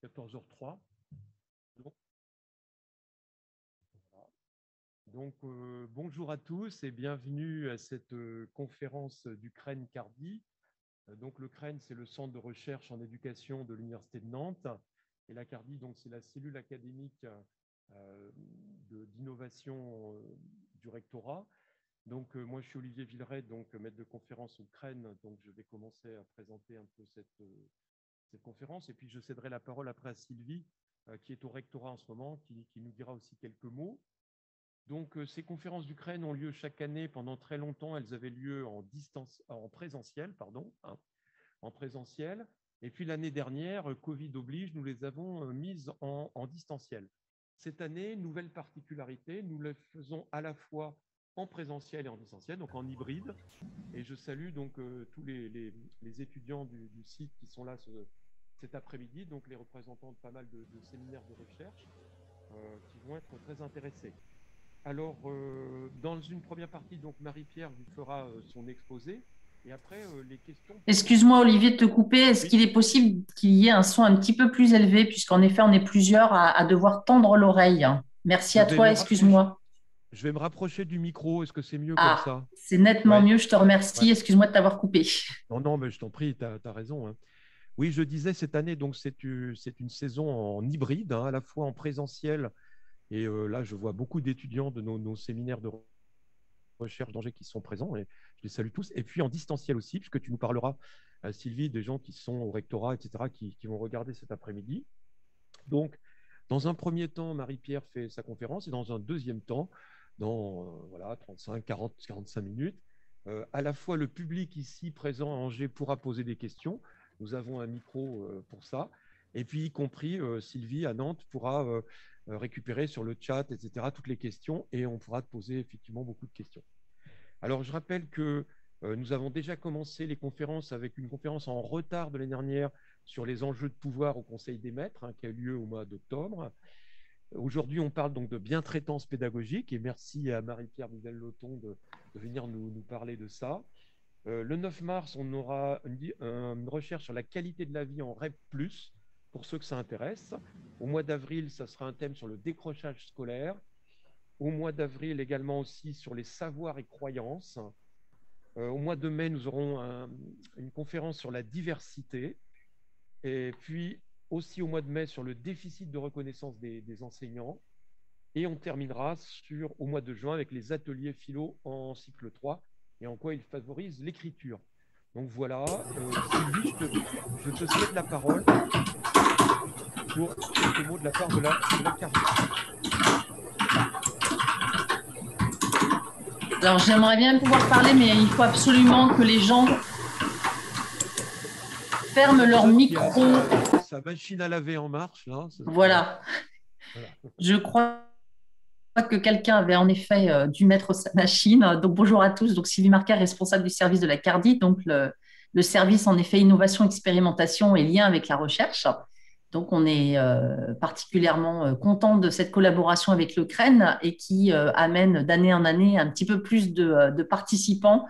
14h03. Donc, bonjour à tous et bienvenue à cette conférence du CREN Cardi. Donc, le CREN, c'est le centre de recherche en éducation de l'Université de Nantes. Et la Cardi, donc, c'est la cellule académique d'innovation du rectorat. Donc, moi, je suis Olivier Villeray, donc maître de conférence au CREN. Donc, je vais commencer à présenter un peu cette conférence. Et puis, je céderai la parole après à Sylvie, qui est au rectorat en ce moment, qui nous dira aussi quelques mots. Donc, ces conférences du CREN ont lieu chaque année. Pendant très longtemps, elles avaient lieu en présentiel. En présentiel. Et puis, l'année dernière, Covid oblige, nous les avons mises en distanciel. Cette année, nouvelle particularité, nous les faisons à la fois en présentiel et en distanciel, donc en hybride. Et je salue donc tous les étudiants du site qui sont là cet après-midi, donc les représentants de pas mal de séminaires de recherche qui vont être très intéressés. Alors, dans une première partie, donc Marie-Pierre vous fera son exposé. Et après, les questions... Excuse-moi, Olivier, de te couper. Est-ce qu'il est possible qu'il y ait un son un petit peu plus élevé, puisqu'en effet, on est plusieurs à devoir tendre l'oreille. Merci à toi, excuse-moi. Je vais me rapprocher du micro. Est-ce que c'est mieux comme Ah, ça? c'est nettement mieux, je te remercie. Ouais. Excuse-moi de t'avoir coupé. Non, mais je t'en prie, tu as raison. Hein. Oui, je disais, cette année, donc c'est une saison en hybride, hein, à la fois en présentiel. Et là, je vois beaucoup d'étudiants de nos séminaires de recherche d'Angers qui sont présents, et je les salue tous. Et puis en distanciel aussi, puisque tu nous parleras, Sylvie, des gens qui sont au rectorat, etc., qui vont regarder cet après-midi. Donc, dans un premier temps, Marie-Pierre fait sa conférence, et dans un deuxième temps, dans 35, 40, 45 minutes, à la fois le public ici présent à Angers pourra poser des questions. Nous avons un micro pour ça. Et puis, y compris Sylvie à Nantes pourra récupérer sur le chat, etc., toutes les questions, et on pourra te poser effectivement beaucoup de questions. Alors, je rappelle que nous avons déjà commencé les conférences avec une conférence en retard de l'année dernière sur les enjeux de pouvoir au Conseil des maîtres, hein, qui a eu lieu au mois d'octobre. Aujourd'hui, on parle donc de bientraitance pédagogique, et merci à Marie-Pierre Vidal-Loton de venir nous parler de ça. Le 9 mars, on aura une recherche sur la qualité de la vie en REP+, pour ceux que ça intéresse. Au mois d'avril, ça sera un thème sur le décrochage scolaire. Au mois d'avril, également aussi sur les savoirs et croyances. Au mois de mai, nous aurons une conférence sur la diversité. Et puis aussi au mois de mai sur le déficit de reconnaissance des enseignants. Et on terminera au mois de juin avec les ateliers philo en cycle 3 et en quoi ils favorisent l'écriture. Donc voilà, Sylvie, je te cède la parole pour quelques mots de la part de la Cardi. Alors, j'aimerais bien pouvoir parler, mais il faut absolument que les gens ferment leur micro. Sa machine à laver en marche, là. Voilà. Je crois que quelqu'un avait en effet dû mettre sa machine. Donc, bonjour à tous. Donc, Sylvie Marquet, responsable du service de la Cardi, donc le service en effet innovation, expérimentation et lien avec la recherche. Donc, on est particulièrement content de cette collaboration avec le CREN et qui amène d'année en année un petit peu plus de participants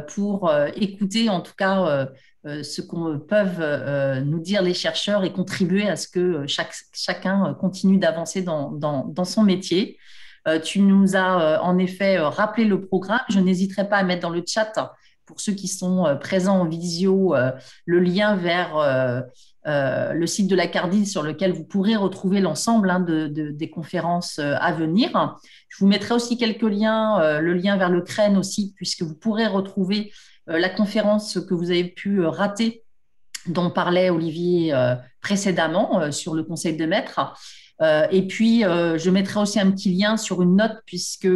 pour écouter en tout cas ce qu'on peuvent nous dire les chercheurs et contribuer à ce que chacun continue d'avancer dans son métier. Tu nous as en effet rappelé le programme. Je n'hésiterai pas à mettre dans le chat, pour ceux qui sont présents en visio, le lien vers le site de la Cardi sur lequel vous pourrez retrouver l'ensemble des conférences à venir. Je vous mettrai aussi quelques liens, le lien vers le CREN aussi, puisque vous pourrez retrouver la conférence que vous avez pu rater, dont parlait Olivier précédemment sur le conseil de maître. Et puis, je mettrai aussi un petit lien sur une note, puisque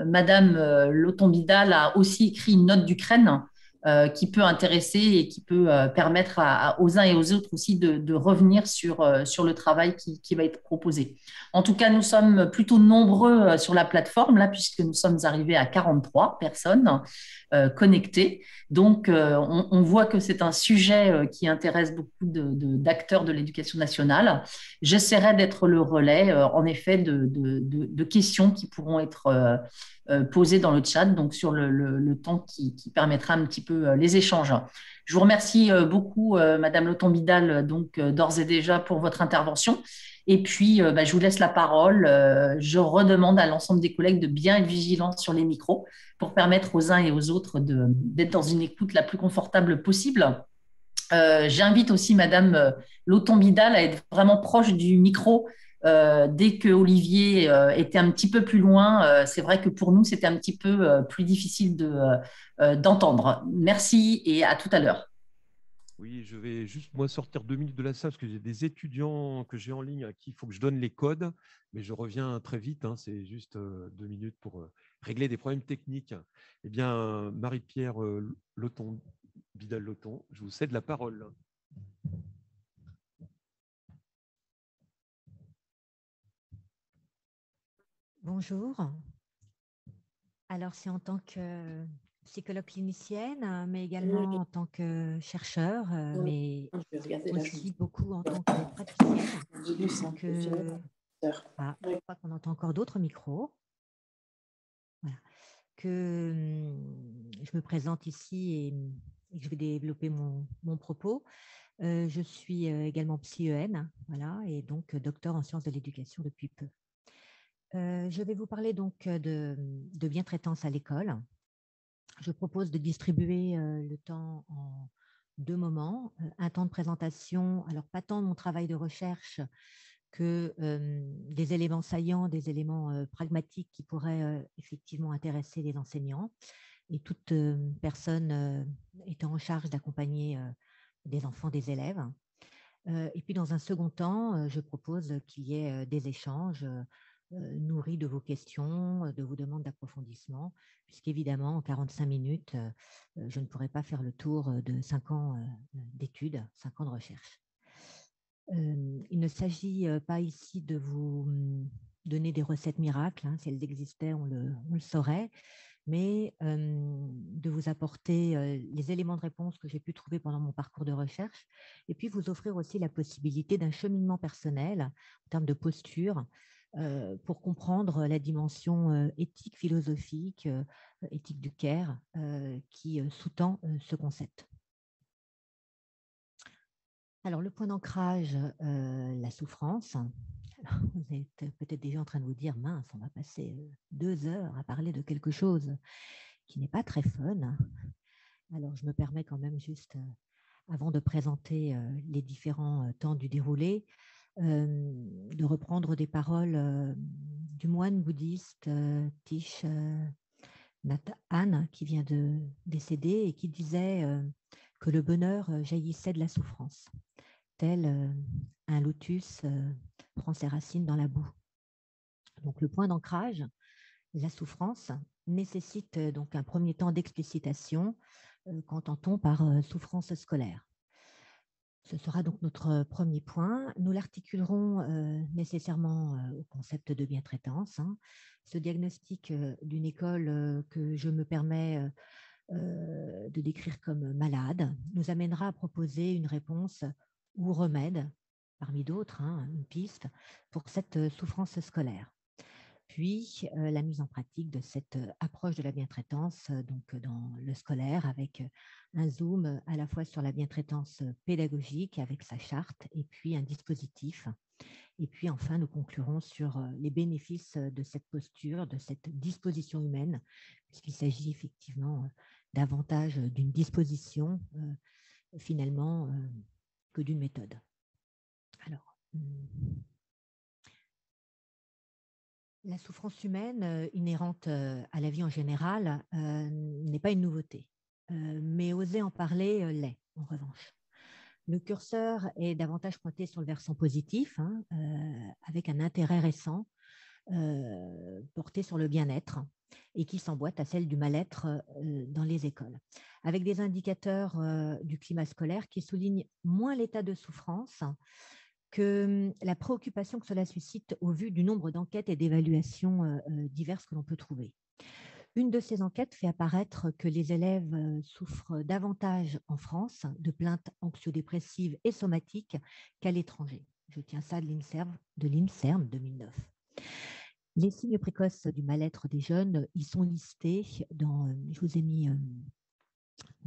Madame Loton-Bidal a aussi écrit une note du CREN qui peut intéresser et qui peut permettre aux uns et aux autres aussi de revenir sur le travail qui va être proposé. En tout cas, nous sommes plutôt nombreux sur la plateforme, là, puisque nous sommes arrivés à 43 personnes connectées. Donc, on voit que c'est un sujet qui intéresse beaucoup d'acteurs de l'éducation nationale. J'essaierai d'être le relais, en effet, de questions qui pourront être posées dans le chat, donc sur le temps qui permettra un petit peu les échanges. Je vous remercie beaucoup, Madame Loton-Bidal, donc d'ores et déjà pour votre intervention. Et puis, je vous laisse la parole. Je redemande à l'ensemble des collègues de bien être vigilants sur les micros pour permettre aux uns et aux autres d'être dans une écoute la plus confortable possible. J'invite aussi Madame Loton-Bidal à être vraiment proche du micro. Dès que Olivier était un petit peu plus loin, c'est vrai que pour nous, c'était un petit peu plus difficile d'entendre. Merci et à tout à l'heure. Oui, je vais juste moi sortir 2 minutes de la salle parce que j'ai des étudiants que j'ai en ligne à qui il faut que je donne les codes, mais je reviens très vite, hein, c'est juste 2 minutes pour régler des problèmes techniques. Eh bien, Marie-Pierre Loton, Vidal-Loton, je vous cède la parole. Bonjour. Alors, c'est en tant que psychologue clinicienne, mais également en tant que chercheur, mais aussi beaucoup en tant que praticienne. Je crois qu'on entend encore d'autres micros. Voilà. Je me présente ici et que je vais développer mon propos. Je suis également psy-EN, voilà, et donc docteur en sciences de l'éducation depuis peu. Je vais vous parler donc de bientraitance à l'école. Je propose de distribuer le temps en 2 moments. Un temps de présentation, alors pas tant de mon travail de recherche que des éléments saillants, des éléments pragmatiques qui pourraient effectivement intéresser les enseignants et toute personne étant en charge d'accompagner des enfants, des élèves. Et puis dans un second temps, je propose qu'il y ait des échanges nourris de vos questions, de vos demandes d'approfondissement, puisqu'évidemment, en 45 minutes, je ne pourrai pas faire le tour de 5 ans d'études, 5 ans de recherche. Il ne s'agit pas ici de vous donner des recettes miracles, hein, si elles existaient, on le saurait, mais de vous apporter les éléments de réponse que j'ai pu trouver pendant mon parcours de recherche, et puis vous offrir aussi la possibilité d'un cheminement personnel en termes de posture, pour comprendre la dimension éthique, philosophique, éthique du care qui sous-tend ce concept. Alors, le point d'ancrage, la souffrance. Alors, vous êtes peut-être déjà en train de vous dire, mince, on va passer 2 heures à parler de quelque chose qui n'est pas très fun. Alors, je me permets quand même juste, avant de présenter les différents temps du déroulé, de reprendre des paroles du moine bouddhiste Thich Nhat Hanh, qui vient de décéder et qui disait que le bonheur jaillissait de la souffrance, tel un lotus prend ses racines dans la boue. Donc le point d'ancrage, la souffrance, nécessite donc un premier temps d'explicitation qu'entend-on par souffrance scolaire. Ce sera donc notre premier point. Nous l'articulerons nécessairement au concept de bientraitance. Hein. Ce diagnostic d'une école que je me permets de décrire comme malade nous amènera à proposer une réponse ou remède, parmi d'autres, hein, une piste, pour cette souffrance scolaire. Puis la mise en pratique de cette approche de la bientraitance donc dans le scolaire, avec un zoom à la fois sur la bientraitance pédagogique avec sa charte et puis un dispositif. Et puis enfin, nous conclurons sur les bénéfices de cette posture, de cette disposition humaine, puisqu'il s'agit effectivement davantage d'une disposition finalement que d'une méthode. Alors, la souffrance humaine inhérente à la vie en général n'est pas une nouveauté, mais oser en parler l'est, en revanche. Le curseur est davantage pointé sur le versant positif, hein, avec un intérêt récent porté sur le bien-être et qui s'emboîte à celle du mal-être dans les écoles, avec des indicateurs du climat scolaire qui soulignent moins l'état de souffrance que la préoccupation que cela suscite au vu du nombre d'enquêtes et d'évaluations diverses que l'on peut trouver. Une de ces enquêtes fait apparaître que les élèves souffrent davantage en France de plaintes anxio-dépressives et somatiques qu'à l'étranger. Je tiens ça de l'INSERM 2009. Les signes précoces du mal-être des jeunes, ils sont listés dans, je vous ai mis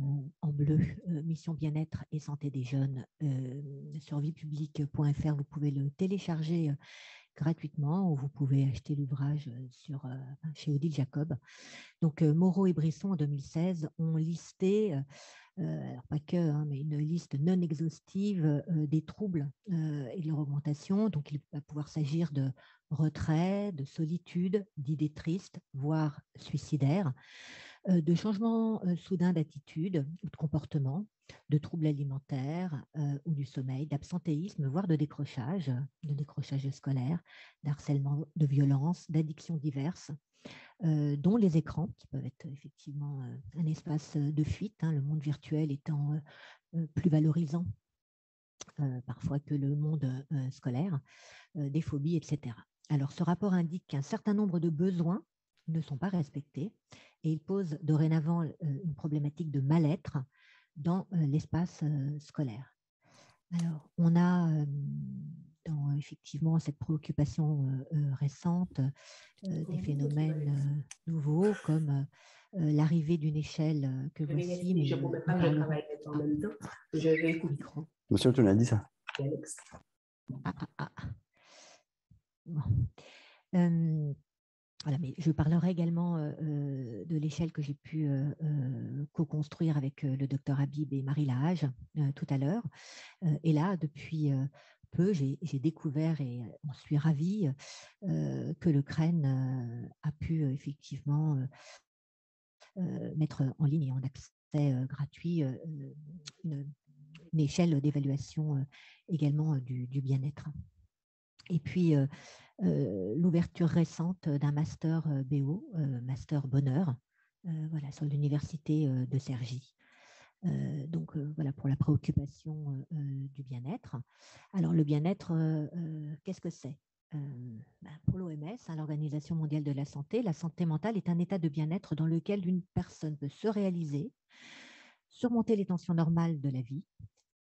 en bleu, Mission Bien-être et Santé des jeunes sur viepublique.fr. Vous pouvez le télécharger gratuitement ou vous pouvez acheter l'ouvrage chez Odile Jacob. Donc, Moreau et Brisson, en 2016, ont listé, alors pas que, mais une liste non exhaustive des troubles et de leur augmentation. Donc, il va pouvoir s'agir de retrait, de solitude, d'idées tristes, voire suicidaires, de changements soudains d'attitude ou de comportement, de troubles alimentaires ou du sommeil, d'absentéisme, voire de décrochage scolaire, d'harcèlement, de violence, d'addictions diverses, dont les écrans, qui peuvent être effectivement un espace de fuite, le monde virtuel étant plus valorisant parfois que le monde scolaire, des phobies, etc. Alors, ce rapport indique qu'un certain nombre de besoins ne sont pas respectés et il pose dorénavant une problématique de mal-être dans l'espace scolaire. Alors, on a dans effectivement cette préoccupation récente des phénomènes nouveaux comme l'arrivée d'une échelle que voici, mais je ne pouvais pas retravailler en même temps. Je vais écouter. Monsieur, tu l'as dit ça. Bon. Voilà, mais je parlerai également de l'échelle que j'ai pu co-construire avec le docteur Habib et Marie Lahage tout à l'heure. Et là, depuis peu, j'ai découvert et on suis ravie que le CREN a pu effectivement mettre en ligne et en accès gratuit une échelle d'évaluation également du bien-être. Et puis, l'ouverture récente d'un master BO, master bonheur, voilà, sur l'université de Cergy. Donc, voilà pour la préoccupation du bien-être. Alors, le bien-être, qu'est-ce que c'est? Pour l'OMS, l'Organisation mondiale de la santé mentale est un état de bien-être dans lequel une personne peut se réaliser, surmonter les tensions normales de la vie,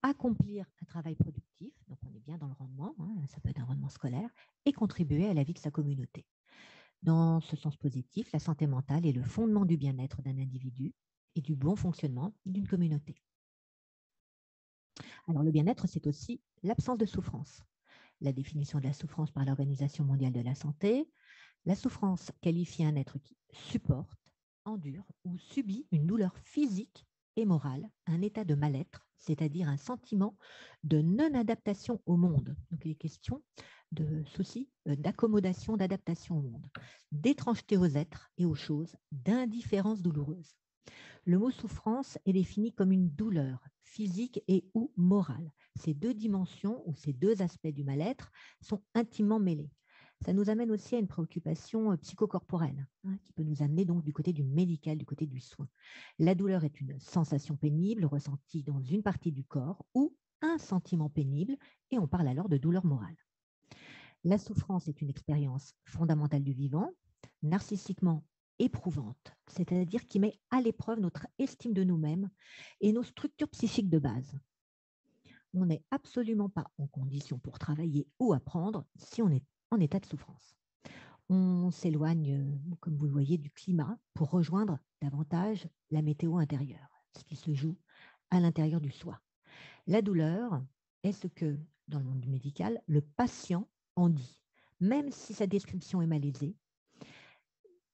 accomplir un travail productif, donc on est bien dans le rendement, ça peut être un rendement scolaire, et contribuer à la vie de sa communauté. Dans ce sens positif, la santé mentale est le fondement du bien-être d'un individu et du bon fonctionnement d'une communauté. Alors le bien-être, c'est aussi l'absence de souffrance. La définition de la souffrance par l'Organisation mondiale de la santé, la souffrance qualifie un être qui supporte, endure ou subit une douleur physique et morale, un état de mal-être, c'est-à-dire un sentiment de non-adaptation au monde. Donc, il est question de soucis d'accommodation, d'adaptation au monde, d'étrangeté aux êtres et aux choses, d'indifférence douloureuse. Le mot souffrance est défini comme une douleur physique et ou morale. Ces deux dimensions ou ces deux aspects du mal-être sont intimement mêlés. Ça nous amène aussi à une préoccupation psychocorporelle qui peut nous amener donc du côté du médical, du côté du soin. La douleur est une sensation pénible ressentie dans une partie du corps ou un sentiment pénible et on parle alors de douleur morale. La souffrance est une expérience fondamentale du vivant, narcissiquement éprouvante, c'est-à-dire qui met à l'épreuve notre estime de nous-mêmes et nos structures psychiques de base. On n'est absolument pas en condition pour travailler ou apprendre si on est en état de souffrance. On s'éloigne, comme vous le voyez, du climat pour rejoindre davantage la météo intérieure, ce qui se joue à l'intérieur du soi. La douleur est ce que, dans le monde médical, le patient en dit. Même si sa description est malaisée,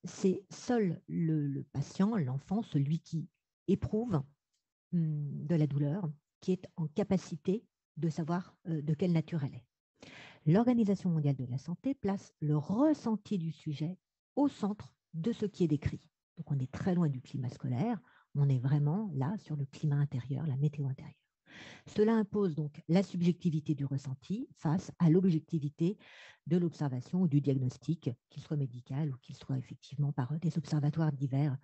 c'est seul le patient, l'enfant, celui qui éprouve de la douleur, qui est en capacité de savoir de quelle nature elle est. L'Organisation mondiale de la santé place le ressenti du sujet au centre de ce qui est décrit. Donc on est très loin du climat scolaire, on est vraiment là sur le climat intérieur, la météo intérieure. Cela impose donc la subjectivité du ressenti face à l'objectivité de l'observation ou du diagnostic, qu'il soit médical ou qu'il soit effectivement par des observatoires divers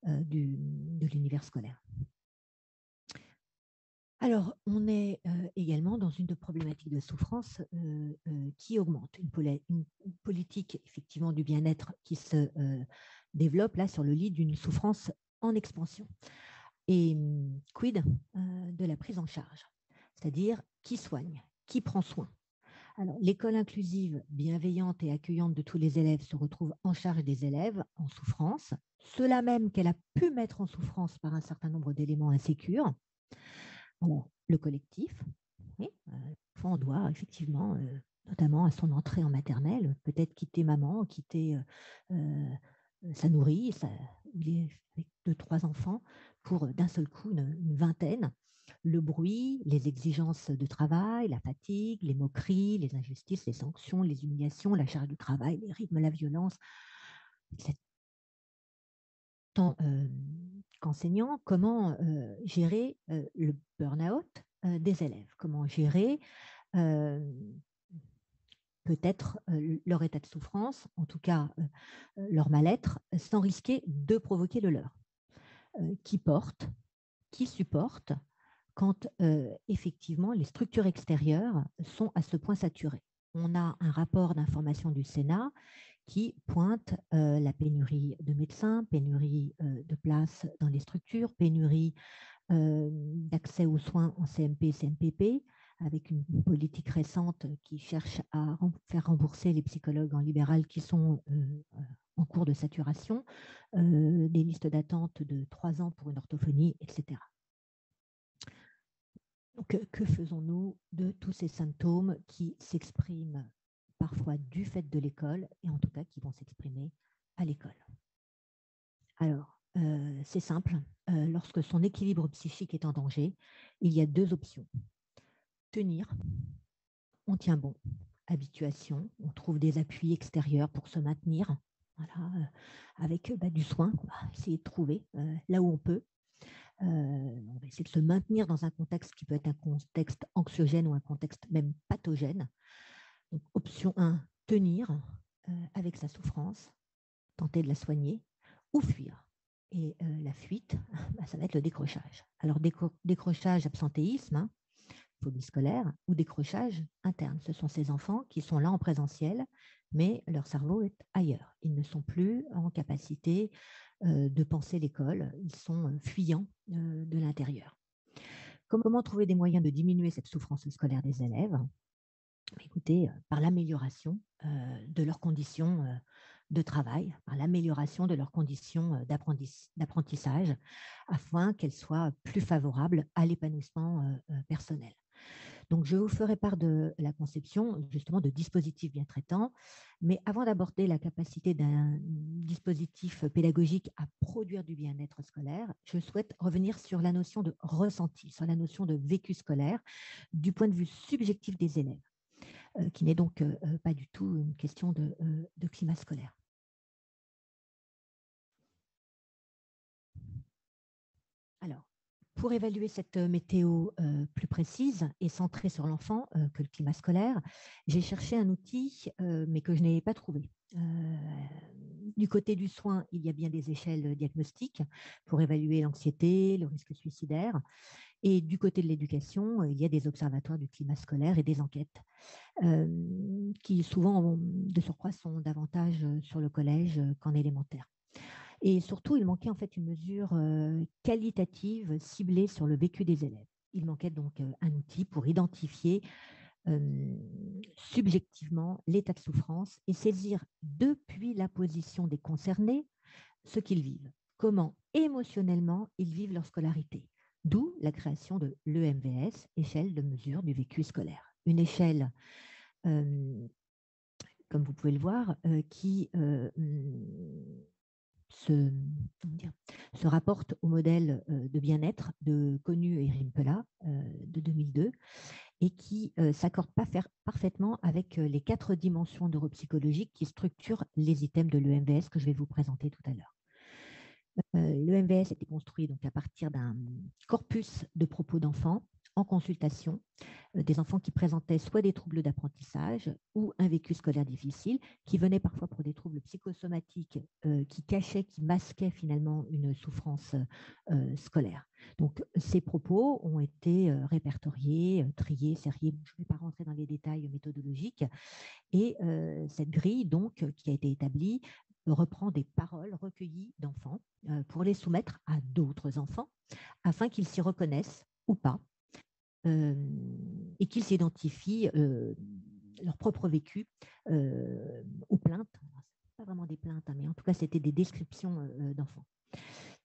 de l'univers scolaire. Alors, on est également dans une problématique de souffrance qui augmente, une politique effectivement du bien-être qui se développe là sur le lit d'une souffrance en expansion. Et quid de la prise en charge, c'est-à-dire qui soigne, qui prend soin. Alors, l'école inclusive, bienveillante et accueillante de tous les élèves se retrouve en charge des élèves en souffrance, ceux-là même qu'elle a pu mettre en souffrance par un certain nombre d'éléments insécures. Alors, le collectif, oui, l'enfant doit effectivement, notamment à son entrée en maternelle, peut-être quitter maman, quitter sa nourrice, il est avec 2-3 enfants, pour d'un seul coup une vingtaine. Le bruit, les exigences de travail, la fatigue, les moqueries, les injustices, les sanctions, les humiliations, la charge du travail, les rythmes, la violence. Tant qu'enseignant, comment gérer le burn-out des élèves, comment gérer peut-être leur état de souffrance, en tout cas leur mal-être, sans risquer de provoquer le leur. Qui porte, qui supporte, quand effectivement les structures extérieures sont à ce point saturées. On a un rapport d'information du Sénat qui pointe la pénurie de médecins, pénurie de places dans les structures, pénurie d'accès aux soins en CMP, CMPP, avec une politique récente qui cherche à faire rembourser les psychologues en libéral qui sont en cours de saturation, des listes d'attente de 3 ans pour une orthophonie, etc. Donc, que faisons-nous de tous ces symptômes qui s'expriment parfois du fait de l'école et en tout cas qui vont s'exprimer à l'école? Alors, c'est simple. Lorsque son équilibre psychique est en danger, il y a 2 options. Tenir, on tient bon. Habituation, on trouve des appuis extérieurs pour se maintenir, voilà, avec du soin, on va essayer de trouver là où on peut. On va essayer de se maintenir dans un contexte qui peut être un contexte anxiogène ou un contexte même pathogène. Donc, option 1, tenir avec sa souffrance, tenter de la soigner ou fuir. Et la fuite, ça va être le décrochage. Alors, décrochage, absentéisme, phobie scolaire, ou décrochage interne. Ce sont ces enfants qui sont là en présentiel, mais leur cerveau est ailleurs. Ils ne sont plus en capacité de penser l'école, ils sont fuyants de l'intérieur. Comment trouver des moyens de diminuer cette souffrance scolaire des élèves? Écoutez, par l'amélioration de leurs conditions de travail, par l'amélioration de leurs conditions d'apprentissage, afin qu'elles soient plus favorables à l'épanouissement personnel. Donc, je vous ferai part de la conception justement de dispositifs bien traitants. Mais avant d'aborder la capacité d'un dispositif pédagogique à produire du bien-être scolaire, je souhaite revenir sur la notion de ressenti, sur la notion de vécu scolaire du point de vue subjectif des élèves, qui n'est donc pas du tout une question de climat scolaire. Alors, pour évaluer cette météo plus précise et centrée sur l'enfant que le climat scolaire, j'ai cherché un outil, mais que je n'ai pas trouvé. Du côté du soin, il y a bien des échelles diagnostiques pour évaluer l'anxiété, le risque suicidaire. Et du côté de l'éducation, il y a des observatoires du climat scolaire et des enquêtes qui souvent, de surcroît, sont davantage sur le collège qu'en élémentaire. Et surtout, il manquait en fait une mesure qualitative ciblée sur le vécu des élèves. Il manquait donc un outil pour identifier subjectivement l'état de souffrance et saisir depuis la position des concernés ce qu'ils vivent, comment émotionnellement ils vivent leur scolarité. D'où la création de l'EMVS, échelle de mesure du vécu scolaire. Une échelle, comme vous pouvez le voir, qui se rapporte au modèle de bien-être de Connu et Rimpela de 2002 et qui s'accorde parfaitement avec les 4 dimensions neuropsychologiques qui structurent les items de l'EMVS que je vais vous présenter tout à l'heure. L'EMVS a été construit donc à partir d'un corpus de propos d'enfants en consultation, des enfants qui présentaient soit des troubles d'apprentissage ou un vécu scolaire difficile, qui venaient parfois pour des troubles psychosomatiques qui cachaient, qui masquaient finalement une souffrance scolaire. Donc, ces propos ont été répertoriés, triés, seriés. Je ne vais pas rentrer dans les détails méthodologiques. Et cette grille, donc, qui a été établie, reprend des paroles recueillies d'enfants pour les soumettre à d'autres enfants afin qu'ils s'y reconnaissent ou pas et qu'ils s'identifient leur propre vécu aux plaintes. Pas vraiment des plaintes, mais en tout cas, c'était des descriptions d'enfants.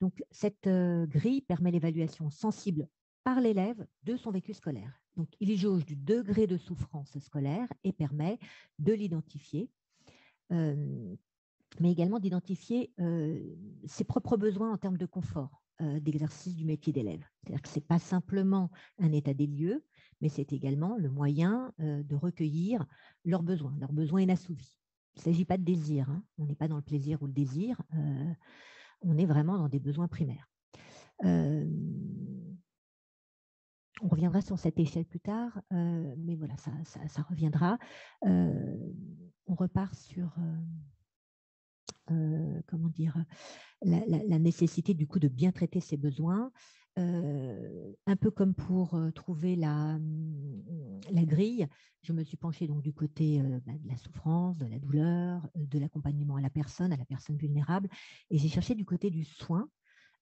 Donc, cette grille permet l'évaluation sensible par l'élève de son vécu scolaire. Donc, il y jauge du degré de souffrance scolaire et permet de l'identifier, mais également d'identifier ses propres besoins en termes de confort d'exercice du métier d'élève. C'est-à-dire que ce n'est pas simplement un état des lieux, mais c'est également le moyen de recueillir leurs besoins inassouvis. Il ne s'agit pas de désir, hein. On n'est pas dans le plaisir ou le désir, on est vraiment dans des besoins primaires. On reviendra sur cette échelle plus tard, mais voilà, ça reviendra. On repart sur comment dire, la nécessité du coup de bien traiter ses besoins, un peu comme pour trouver la grille. Je me suis penchée donc du côté de la souffrance, de la douleur, de l'accompagnement à la personne vulnérable, et j'ai cherché du côté du soin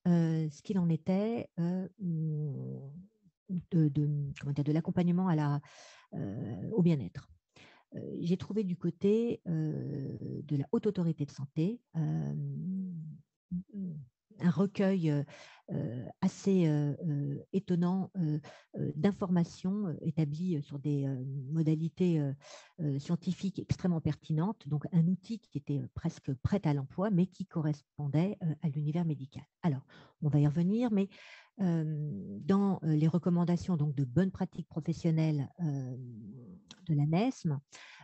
ce qu'il en était de l'accompagnement au bien-être. J'ai trouvé du côté de la Haute Autorité de Santé un recueil assez étonnant d'informations établies sur des modalités scientifiques extrêmement pertinentes, donc un outil qui était presque prêt à l'emploi, mais qui correspondait à l'univers médical. Alors, on va y revenir, mais dans les recommandations donc, de bonnes pratiques professionnelles de la NESM,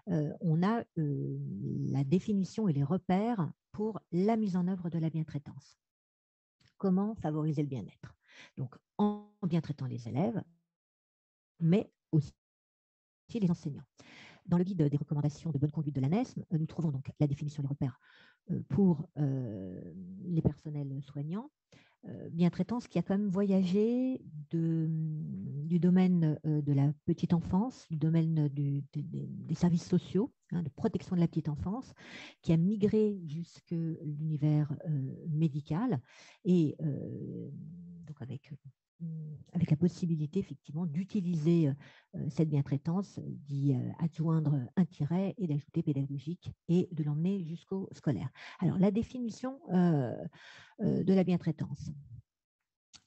on a la définition et les repères pour la mise en œuvre de la bientraitance. Comment favoriser le bien-être? Donc, en bien traitant les élèves, mais aussi les enseignants. Dans le guide des recommandations de bonne conduite de la NESM, nous trouvons donc la définition des repères pour les personnels soignants. Bientraitance qui a quand même voyagé du domaine de la petite enfance, du domaine des services sociaux, de protection de la petite enfance, qui a migré jusque l'univers médical, et donc avec la possibilité effectivement d'utiliser cette bientraitance, d'y adjoindre un tiret et d'ajouter pédagogique et de l'emmener jusqu'au scolaire. Alors, la définition de la bientraitance.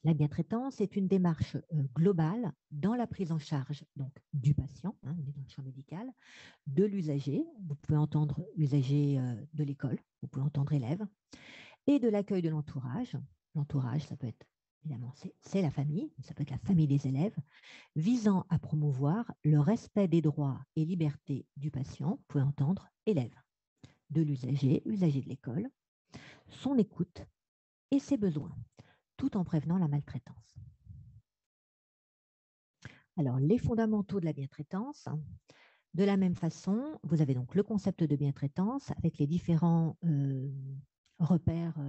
La bientraitance est une démarche globale dans la prise en charge donc, du patient, on est dans le champ médical, de l'usager, vous pouvez entendre usager de l'école, vous pouvez entendre élève, et de l'accueil de l'entourage. L'entourage, ça peut être, évidemment, c'est la famille, ça peut être la famille des élèves, visant à promouvoir le respect des droits et libertés du patient, vous pouvez entendre élève, de l'usager, usager de l'école, son écoute et ses besoins, tout en prévenant la maltraitance. Alors, les fondamentaux de la bientraitance. De la même façon, vous avez donc le concept de bientraitance avec les différents repères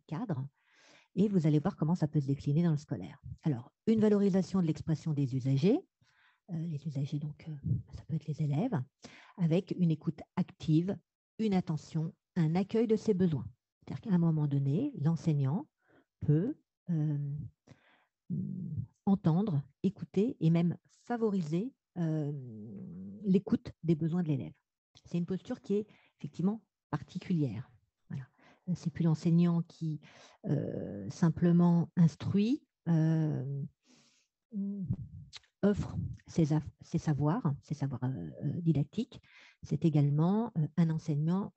cadres, et vous allez voir comment ça peut se décliner dans le scolaire. Alors, une valorisation de l'expression des usagers. Les usagers, donc, ça peut être les élèves, avec une écoute active, une attention, un accueil de ses besoins. C'est-à-dire qu'à un moment donné, l'enseignant peut entendre, écouter et même favoriser l'écoute des besoins de l'élève. C'est une posture qui est effectivement particulière. Voilà. C'est plus l'enseignant qui simplement instruit, offre ses savoirs didactiques. C'est également un enseignant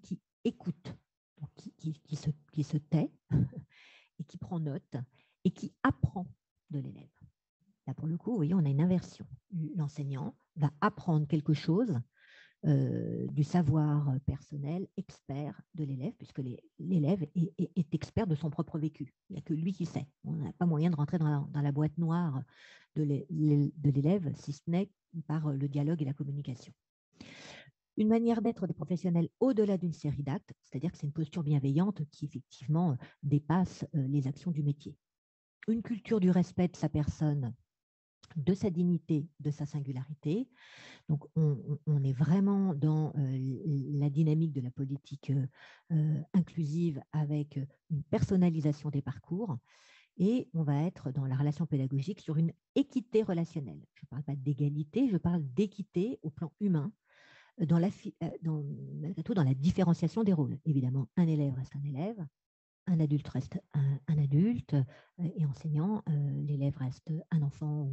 qui écoute, donc qui se tait et qui prend note et qui apprend de l'élève. Là, pour le coup, vous voyez, on a une inversion. L'enseignant va apprendre quelque chose du savoir personnel, expert de l'élève, puisque l'élève est expert de son propre vécu. Il n'y a que lui qui sait. On n'a pas moyen de rentrer dans la boîte noire de l'élève, si ce n'est par le dialogue et la communication. Une manière d'être des professionnels au-delà d'une série d'actes, c'est-à-dire que c'est une posture bienveillante qui effectivement dépasse les actions du métier. Une culture du respect de sa personne, de sa dignité, de sa singularité. Donc, on est vraiment dans la dynamique de la politique inclusive avec une personnalisation des parcours, et on va être dans la relation pédagogique sur une équité relationnelle. Je ne parle pas d'égalité, je parle d'équité au plan humain, malgré tout, dans la différenciation des rôles. Évidemment, un élève reste un élève, un adulte reste un adulte et enseignant, l'élève reste un enfant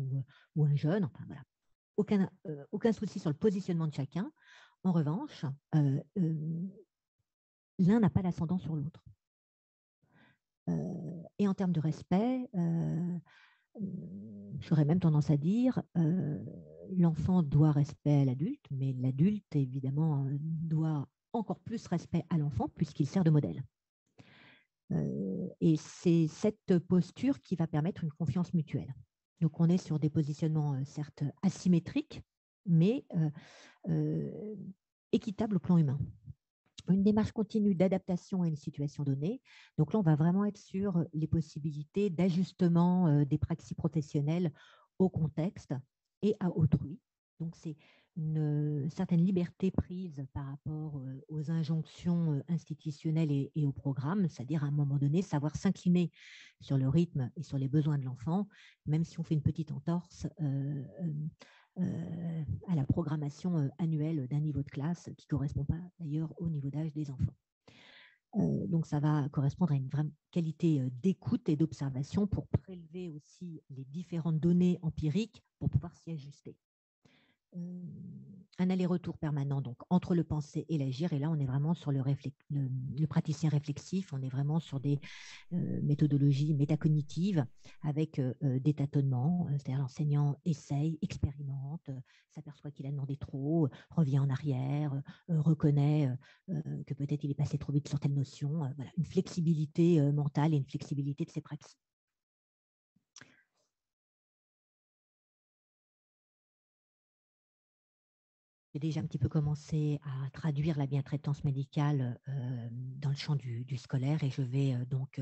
ou un jeune. Enfin, voilà. Aucun souci sur le positionnement de chacun. En revanche, l'un n'a pas l'ascendant sur l'autre. Et en termes de respect, j'aurais même tendance à dire l'enfant doit respect à l'adulte, mais l'adulte, évidemment, doit encore plus respect à l'enfant puisqu'il sert de modèle. Et c'est cette posture qui va permettre une confiance mutuelle. Donc, on est sur des positionnements certes asymétriques, mais équitables au plan humain. Une démarche continue d'adaptation à une situation donnée. Donc là, on va vraiment être sur les possibilités d'ajustement des pratiques professionnelles au contexte et à autrui. Donc c'est une certaine liberté prise par rapport aux injonctions institutionnelles et au programme, c'est-à-dire à un moment donné, savoir s'incliner sur le rythme et sur les besoins de l'enfant, même si on fait une petite entorse à la programmation annuelle d'un niveau de classe qui ne correspond pas d'ailleurs au niveau d'âge des enfants. Donc ça va correspondre à une vraie qualité d'écoute et d'observation pour prélever aussi les différentes données empiriques pour pouvoir s'y ajuster. Un aller-retour permanent donc entre le penser et l'agir, et là on est vraiment sur le praticien réflexif, on est vraiment sur des méthodologies métacognitives avec des tâtonnements, c'est-à-dire l'enseignant essaye, expérimente, s'aperçoit qu'il a demandé trop, revient en arrière, reconnaît que peut-être il est passé trop vite sur telle notion, voilà, une flexibilité mentale et une flexibilité de ses pratiques. J'ai déjà un petit peu commencé à traduire la bientraitance médicale dans le champ du scolaire et je vais donc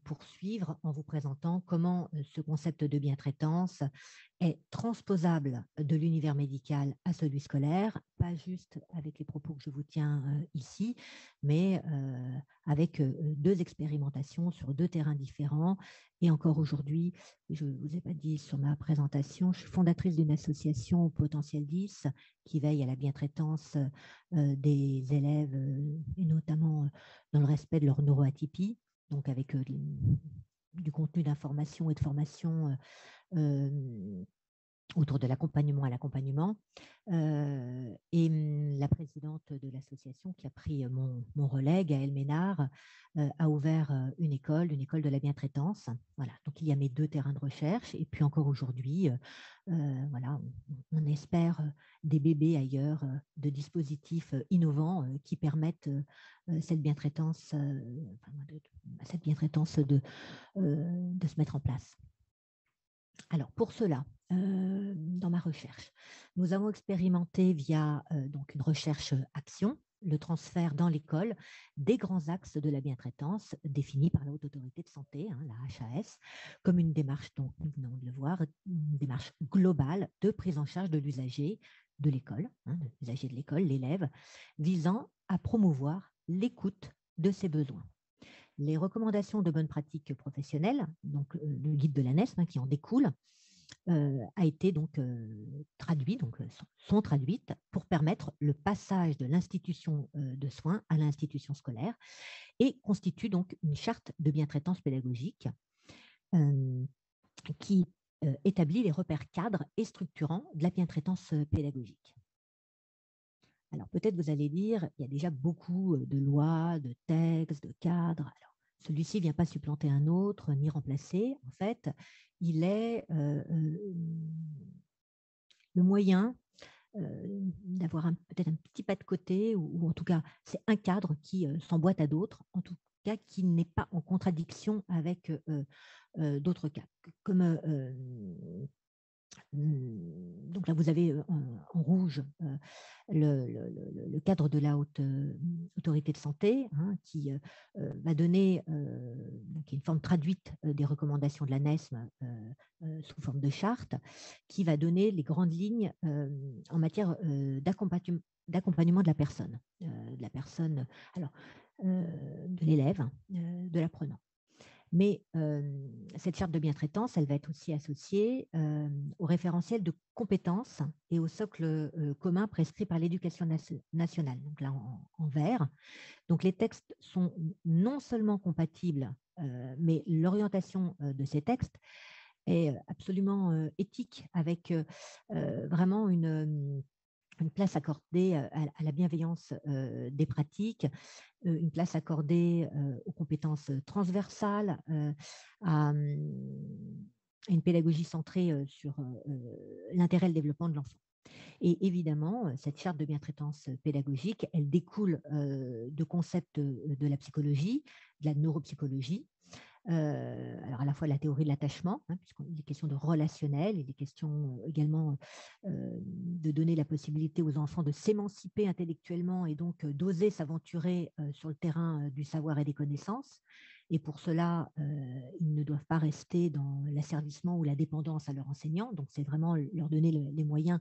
poursuivre en vous présentant comment ce concept de bientraitance est transposable de l'univers médical à celui scolaire, pas juste avec les propos que je vous tiens ici, mais avec deux expérimentations sur deux terrains différents. Et encore aujourd'hui, je ne vous ai pas dit sur ma présentation, je suis fondatrice d'une association Potentiel 10 qui veille à la bientraitance des élèves et notamment dans le respect de leur neuroatypie, donc avec du contenu d'information et de formation autour de l'accompagnement à l'accompagnement. Et la présidente de l'association qui a pris mon relais, Gaëlle Ménard, a ouvert une école de la bientraitance. Voilà, donc il y a mes deux terrains de recherche. Et puis encore aujourd'hui, voilà, on espère des bébés ailleurs, de dispositifs innovants qui permettent cette bientraitance de se mettre en place. Alors, pour cela, dans ma recherche, nous avons expérimenté via donc une recherche-action le transfert dans l'école des grands axes de la bientraitance définis par la Haute Autorité de Santé, la HAS, comme une démarche, donc nous venons de le voir, une démarche globale de prise en charge de l'usager de l'école, de l'usager de l'école, l'élève, visant à promouvoir l'écoute de ses besoins. Les recommandations de bonnes pratiques professionnelles, donc le guide de l'ANESM qui en découle, a été donc traduit, donc sont traduites pour permettre le passage de l'institution de soins à l'institution scolaire et constitue donc une charte de bientraitance pédagogique qui établit les repères cadres et structurants de la bientraitance pédagogique. Alors peut-être vous allez dire, il y a déjà beaucoup de lois, de textes, de cadres. Alors, celui-ci ne vient pas supplanter un autre, ni remplacer. En fait, il est le moyen d'avoir peut-être un petit pas de côté, ou en tout cas, c'est un cadre qui s'emboîte à d'autres, en tout cas qui n'est pas en contradiction avec d'autres cas. Comme donc là, vous avez en rouge le cadre de la Haute Autorité de Santé qui va donner qui est une forme traduite des recommandations de la NESM sous forme de charte, qui va donner les grandes lignes en matière d'accompagnement de la personne, alors de l'élève, de l'apprenant. Mais cette charte de bientraitance, elle va être aussi associée au référentiel de compétences et au socle commun prescrit par l'éducation nationale, donc là en vert. Donc les textes sont non seulement compatibles, mais l'orientation de ces textes est absolument éthique, avec vraiment une place accordée à la bienveillance des pratiques, une place accordée aux compétences transversales, à une pédagogie centrée sur l'intérêt et le développement de l'enfant. Et évidemment, cette charte de bientraitance pédagogique, elle découle de concepts de la psychologie, de la neuropsychologie. Alors à la fois la théorie de l'attachement, puisqu'il est question de relationnel, il est question également de donner la possibilité aux enfants de s'émanciper intellectuellement et donc d'oser s'aventurer sur le terrain du savoir et des connaissances. Et pour cela, ils ne doivent pas rester dans l'asservissement ou la dépendance à leur enseignant. Donc c'est vraiment leur donner les moyens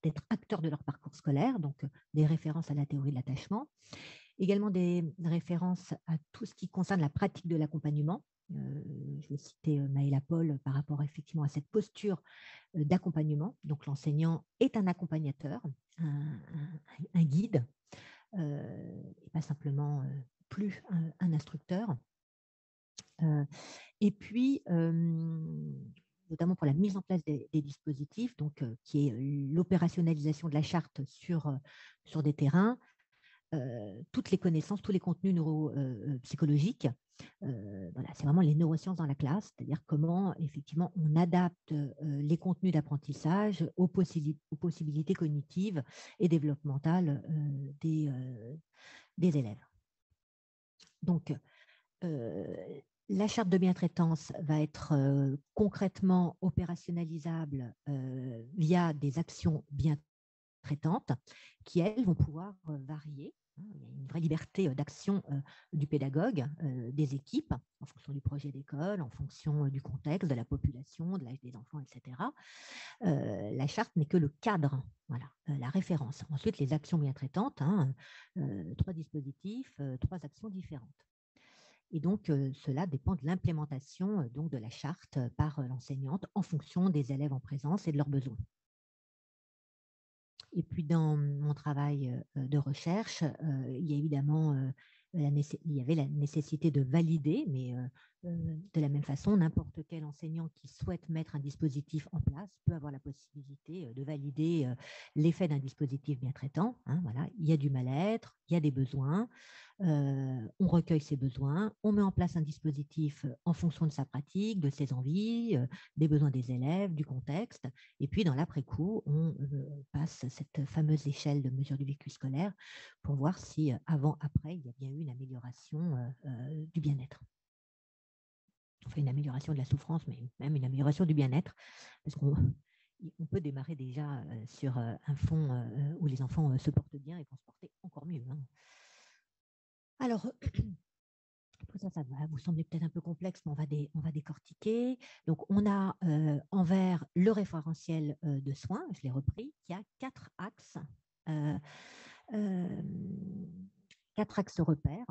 d'être acteurs de leur parcours scolaire, donc des références à la théorie de l'attachement. Également des références à tout ce qui concerne la pratique de l'accompagnement. Je vais citer Maëla Paul par rapport effectivement à cette posture d'accompagnement. Donc l'enseignant est un accompagnateur, un guide, et pas simplement plus un instructeur. Et puis, notamment pour la mise en place des dispositifs, donc, qui est l'opérationnalisation de la charte sur des terrains, toutes les connaissances, tous les contenus neuropsychologiques. Voilà, c'est vraiment les neurosciences dans la classe, c'est-à-dire comment effectivement on adapte les contenus d'apprentissage aux possibilités cognitives et développementales des élèves. Donc, la charte de bientraitance va être concrètement opérationnalisable via des actions bientraitantes qui, elles, vont pouvoir varier. Il y a une vraie liberté d'action du pédagogue, des équipes, en fonction du projet d'école, en fonction du contexte, de la population, de l'âge des enfants, etc. La charte n'est que le cadre, voilà, la référence. Ensuite, les actions bientraitantes, 3 dispositifs, 3 actions différentes. Et donc, cela dépend de l'implémentation donc de la charte par l'enseignante en fonction des élèves en présence et de leurs besoins. Et puis, dans mon travail de recherche, il y a évidemment il y avait la nécessité de valider, mais de la même façon, n'importe quel enseignant qui souhaite mettre un dispositif en place peut avoir la possibilité de valider l'effet d'un dispositif bien traitant. Voilà. Il y a du mal-être, il y a des besoins, on recueille ces besoins, on met en place un dispositif en fonction de sa pratique, de ses envies, des besoins des élèves, du contexte, et puis dans l'après-coup, on passe cette fameuse échelle de mesure du vécu scolaire pour voir si avant-après, il y a bien eu une amélioration du bien-être. Enfin, une amélioration de la souffrance, mais même une amélioration du bien-être, parce qu'on peut démarrer déjà sur un fond où les enfants se portent bien et vont se porter encore mieux. Alors, tout ça, ça va vous sembler peut-être un peu complexe, mais on va décortiquer. Donc, on a en vert le référentiel de soins, je l'ai repris, qui a 4 axes, 4 axes repères.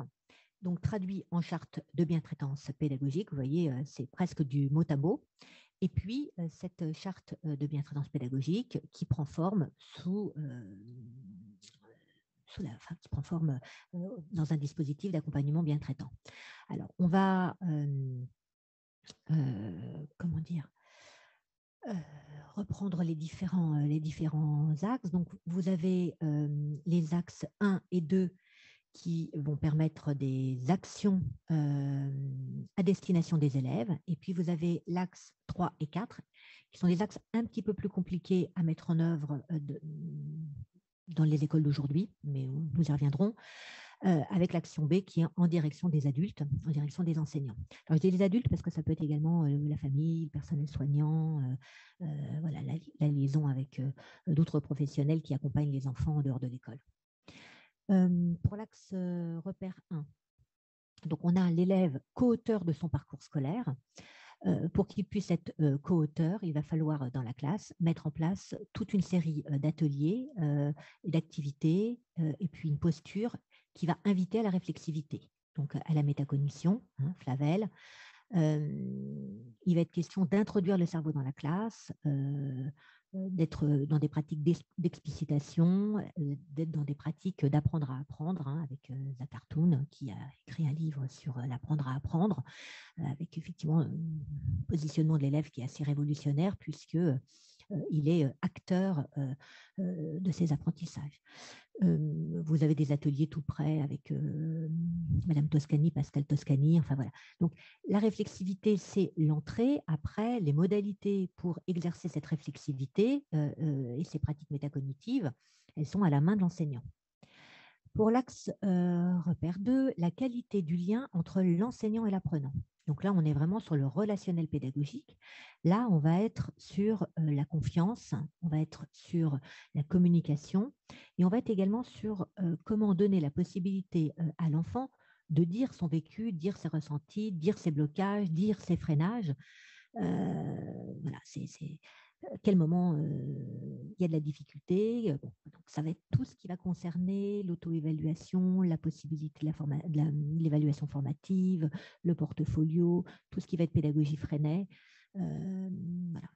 Donc, traduit en charte de bientraitance pédagogique, vous voyez, c'est presque du mot à mot. Et puis, cette charte de bientraitance pédagogique qui prend forme qui prend forme dans un dispositif d'accompagnement bien traitant. Alors, on va, reprendre les différents axes. Donc, vous avez les axes 1 et 2 qui vont permettre des actions à destination des élèves. Et puis, vous avez l'axe 3 et 4, qui sont des axes un petit peu plus compliqués à mettre en œuvre dans les écoles d'aujourd'hui, mais nous y reviendrons, avec l'action B qui est en direction des adultes, en direction des enseignants. Alors, je dis les adultes parce que ça peut être également la famille, le personnel soignant, voilà, la liaison avec d'autres professionnels qui accompagnent les enfants en dehors de l'école. Pour l'axe repère 1, donc on a l'élève co-auteur de son parcours scolaire. Pour qu'il puisse être co-auteur, il va falloir dans la classe mettre en place toute une série d'ateliers et d'activités et puis une posture qui va inviter à la réflexivité, donc à la métacognition, Flavel, Il va être question d'introduire le cerveau dans la classe, d'être dans des pratiques d'explicitation, d'être dans des pratiques d'apprendre à apprendre, hein, avec Zach Hartoun, qui a écrit un livre sur l'apprendre à apprendre, avec effectivement un positionnement de l'élève qui est assez révolutionnaire, puisque il est acteur de ses apprentissages. Vous avez des ateliers tout près avec Madame Toscani, Pascal Toscani, enfin voilà. Donc la réflexivité, c'est l'entrée. Après, les modalités pour exercer cette réflexivité et ces pratiques métacognitives, elles sont à la main de l'enseignant. Pour l'axe repère 2, la qualité du lien entre l'enseignant et l'apprenant. Donc là, on est vraiment sur le relationnel pédagogique. Là, on va être sur la confiance, on va être sur la communication et on va être également sur comment donner la possibilité à l'enfant de dire son vécu, dire ses ressentis, dire ses blocages, dire ses freinages. Voilà, c'est quel moment il y a de la difficulté. Bon, donc ça va être tout ce qui va concerner l'auto-évaluation, la possibilité de l'évaluation formative, le portfolio, tout ce qui va être pédagogie Freinet. Voilà,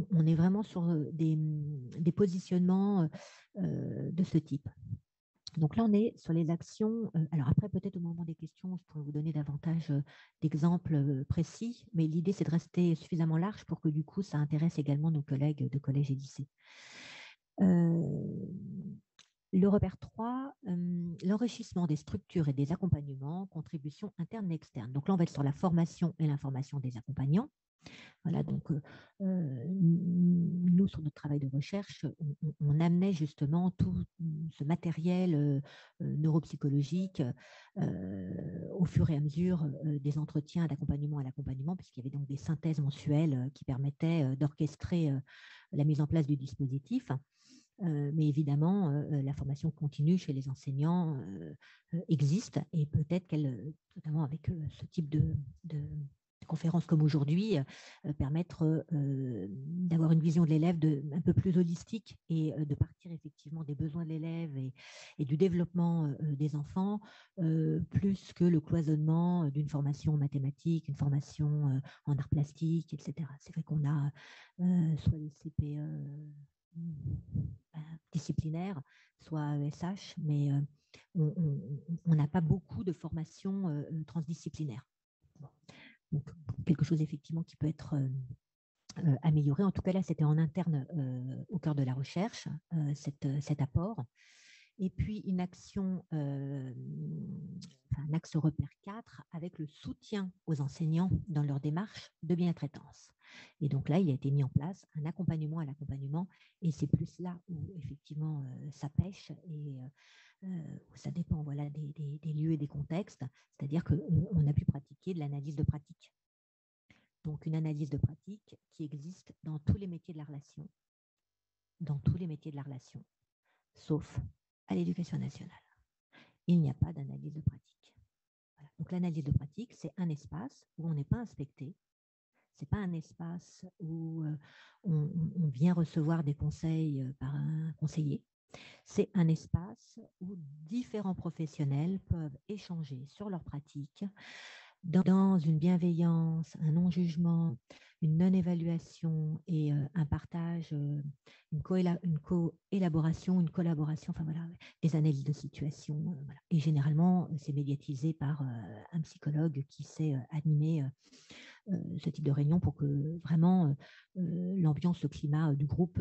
on est vraiment sur des positionnements de ce type. Donc là, on est sur les actions. Alors après, peut-être au moment des questions, je pourrais vous donner davantage d'exemples précis, mais l'idée, c'est de rester suffisamment large pour que du coup, ça intéresse également nos collègues de collège et lycée. Le repère 3, l'enrichissement des structures et des accompagnements, contributions internes et externes. Donc là, on va être sur la formation et l'information des accompagnants. Voilà, donc nous, sur notre travail de recherche, on amenait justement tout ce matériel neuropsychologique au fur et à mesure des entretiens d'accompagnement à l'accompagnement, puisqu'il y avait donc des synthèses mensuelles qui permettaient d'orchestrer la mise en place du dispositif. Mais évidemment, la formation continue chez les enseignants existe et peut-être qu'elle, notamment avec ce type de conférences comme aujourd'hui, permettre d'avoir une vision de l'élève un peu plus holistique et de partir effectivement des besoins de l'élève et du développement des enfants, plus que le cloisonnement d'une formation en mathématiques, une formation en arts plastiques, etc. C'est vrai qu'on a soit les CPE disciplinaires, soit ESH, mais on n'a pas beaucoup de formations transdisciplinaires. Bon. Donc, quelque chose effectivement qui peut être amélioré. En tout cas, là, c'était en interne au cœur de la recherche, cet apport. Et puis, une action, un axe repère 4 avec le soutien aux enseignants dans leur démarche de bien-traitance. Et donc là, il a été mis en place un accompagnement à l'accompagnement. Et c'est plus là où, effectivement, ça pêche et ça dépend voilà, des lieux et des contextes. C'est-à-dire qu'on a pu pratiquer de l'analyse de pratique. Donc, une analyse de pratique qui existe dans tous les métiers de la relation. Dans tous les métiers de la relation, sauf à l'éducation nationale. Il n'y a pas d'analyse de pratique. Voilà. Donc, l'analyse de pratique, c'est un espace où on n'est pas inspecté. Ce n'est pas un espace où on vient recevoir des conseils par un conseiller. C'est un espace où différents professionnels peuvent échanger sur leurs pratiques dans une bienveillance, un non-jugement, une non-évaluation et un partage, une co-élaboration, une collaboration, enfin voilà, des analyses de situation. Voilà. Et généralement, c'est médiatisé par un psychologue qui sait animer ce type de réunion pour que vraiment l'ambiance, le climat du groupe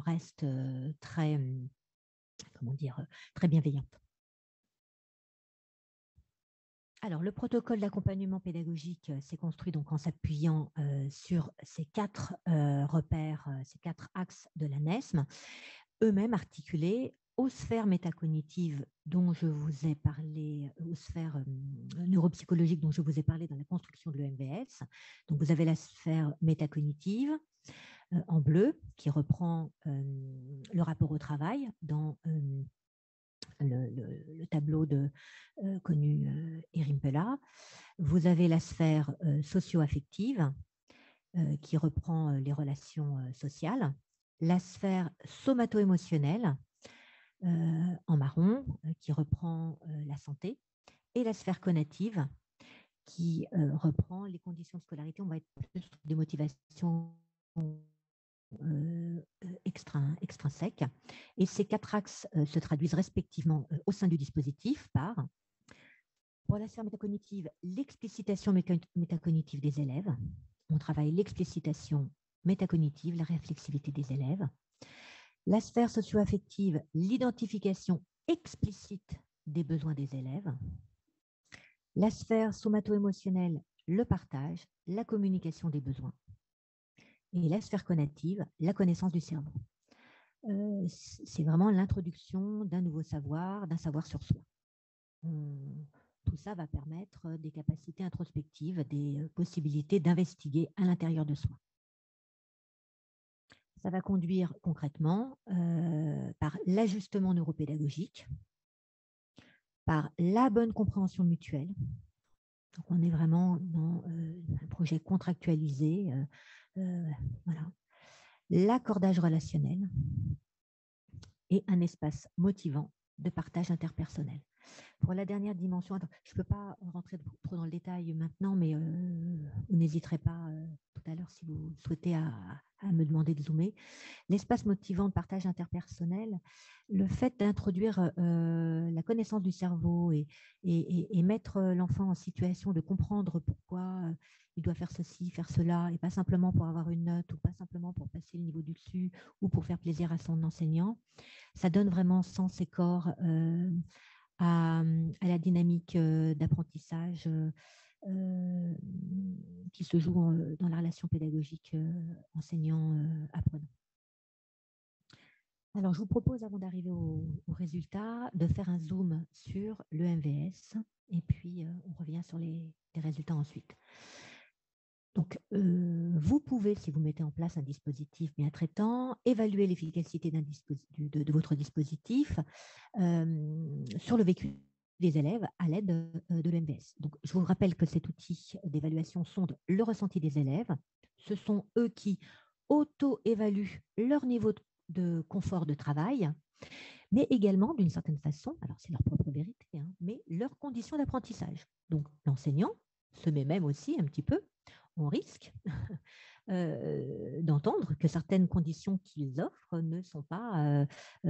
reste très, comment dire, très bienveillante. Alors, le protocole d'accompagnement pédagogique s'est construit donc en s'appuyant sur ces 4 repères, ces 4 axes de la NESM, eux-mêmes articulés aux sphères métacognitives dont je vous ai parlé, aux sphères neuropsychologiques dont je vous ai parlé dans la construction de l'EMVS. Donc, vous avez la sphère métacognitive en bleu qui reprend le rapport au travail dans le tableau de connu Erin Pella. Vous avez la sphère socio-affective qui reprend les relations sociales, la sphère somato-émotionnelle en marron qui reprend la santé, et la sphère conative qui reprend les conditions de scolarité. On va être plus sur des motivations extrinsèques. Et ces 4 axes se traduisent respectivement au sein du dispositif par, pour la sphère métacognitive, l'explicitation métacognitive des élèves. On travaille l'explicitation métacognitive, la réflexivité des élèves. La sphère socio-affective, l'identification explicite des besoins des élèves. La sphère somato-émotionnelle, le partage, la communication des besoins. Et la sphère cognitive, la connaissance du cerveau. C'est vraiment l'introduction d'un nouveau savoir, d'un savoir sur soi. Tout ça va permettre des capacités introspectives, des possibilités d'investiguer à l'intérieur de soi. Ça va conduire concrètement par l'ajustement neuropédagogique, par la bonne compréhension mutuelle. Donc, on est vraiment dans un projet contractualisé, voilà. L'accordage relationnel et un espace motivant de partage interpersonnel. Pour la dernière dimension, je ne peux pas rentrer trop dans le détail maintenant, mais vous n'hésiterez pas tout à l'heure si vous souhaitez à me demander de zoomer. L'espace motivant de partage interpersonnel, le fait d'introduire la connaissance du cerveau et mettre l'enfant en situation de comprendre pourquoi il doit faire ceci, faire cela, et pas simplement pour avoir une note ou pas simplement pour passer le niveau du dessus ou pour faire plaisir à son enseignant, ça donne vraiment sens et corps à la dynamique d'apprentissage qui se joue dans la relation pédagogique enseignant-apprenant. Alors, je vous propose, avant d'arriver au résultat, de faire un zoom sur le MVS et puis on revient sur les résultats ensuite. Donc, vous pouvez, si vous mettez en place un dispositif bien traitant, évaluer l'efficacité de votre dispositif sur le vécu des élèves à l'aide de l'MVS. Donc, je vous rappelle que cet outil d'évaluation sonde le ressenti des élèves. Ce sont eux qui auto-évaluent leur niveau de confort de travail, mais également, d'une certaine façon, alors c'est leur propre vérité, hein, mais leurs conditions d'apprentissage. Donc, l'enseignant se met même aussi un petit peu en risque d'entendre que certaines conditions qu'ils offrent ne sont pas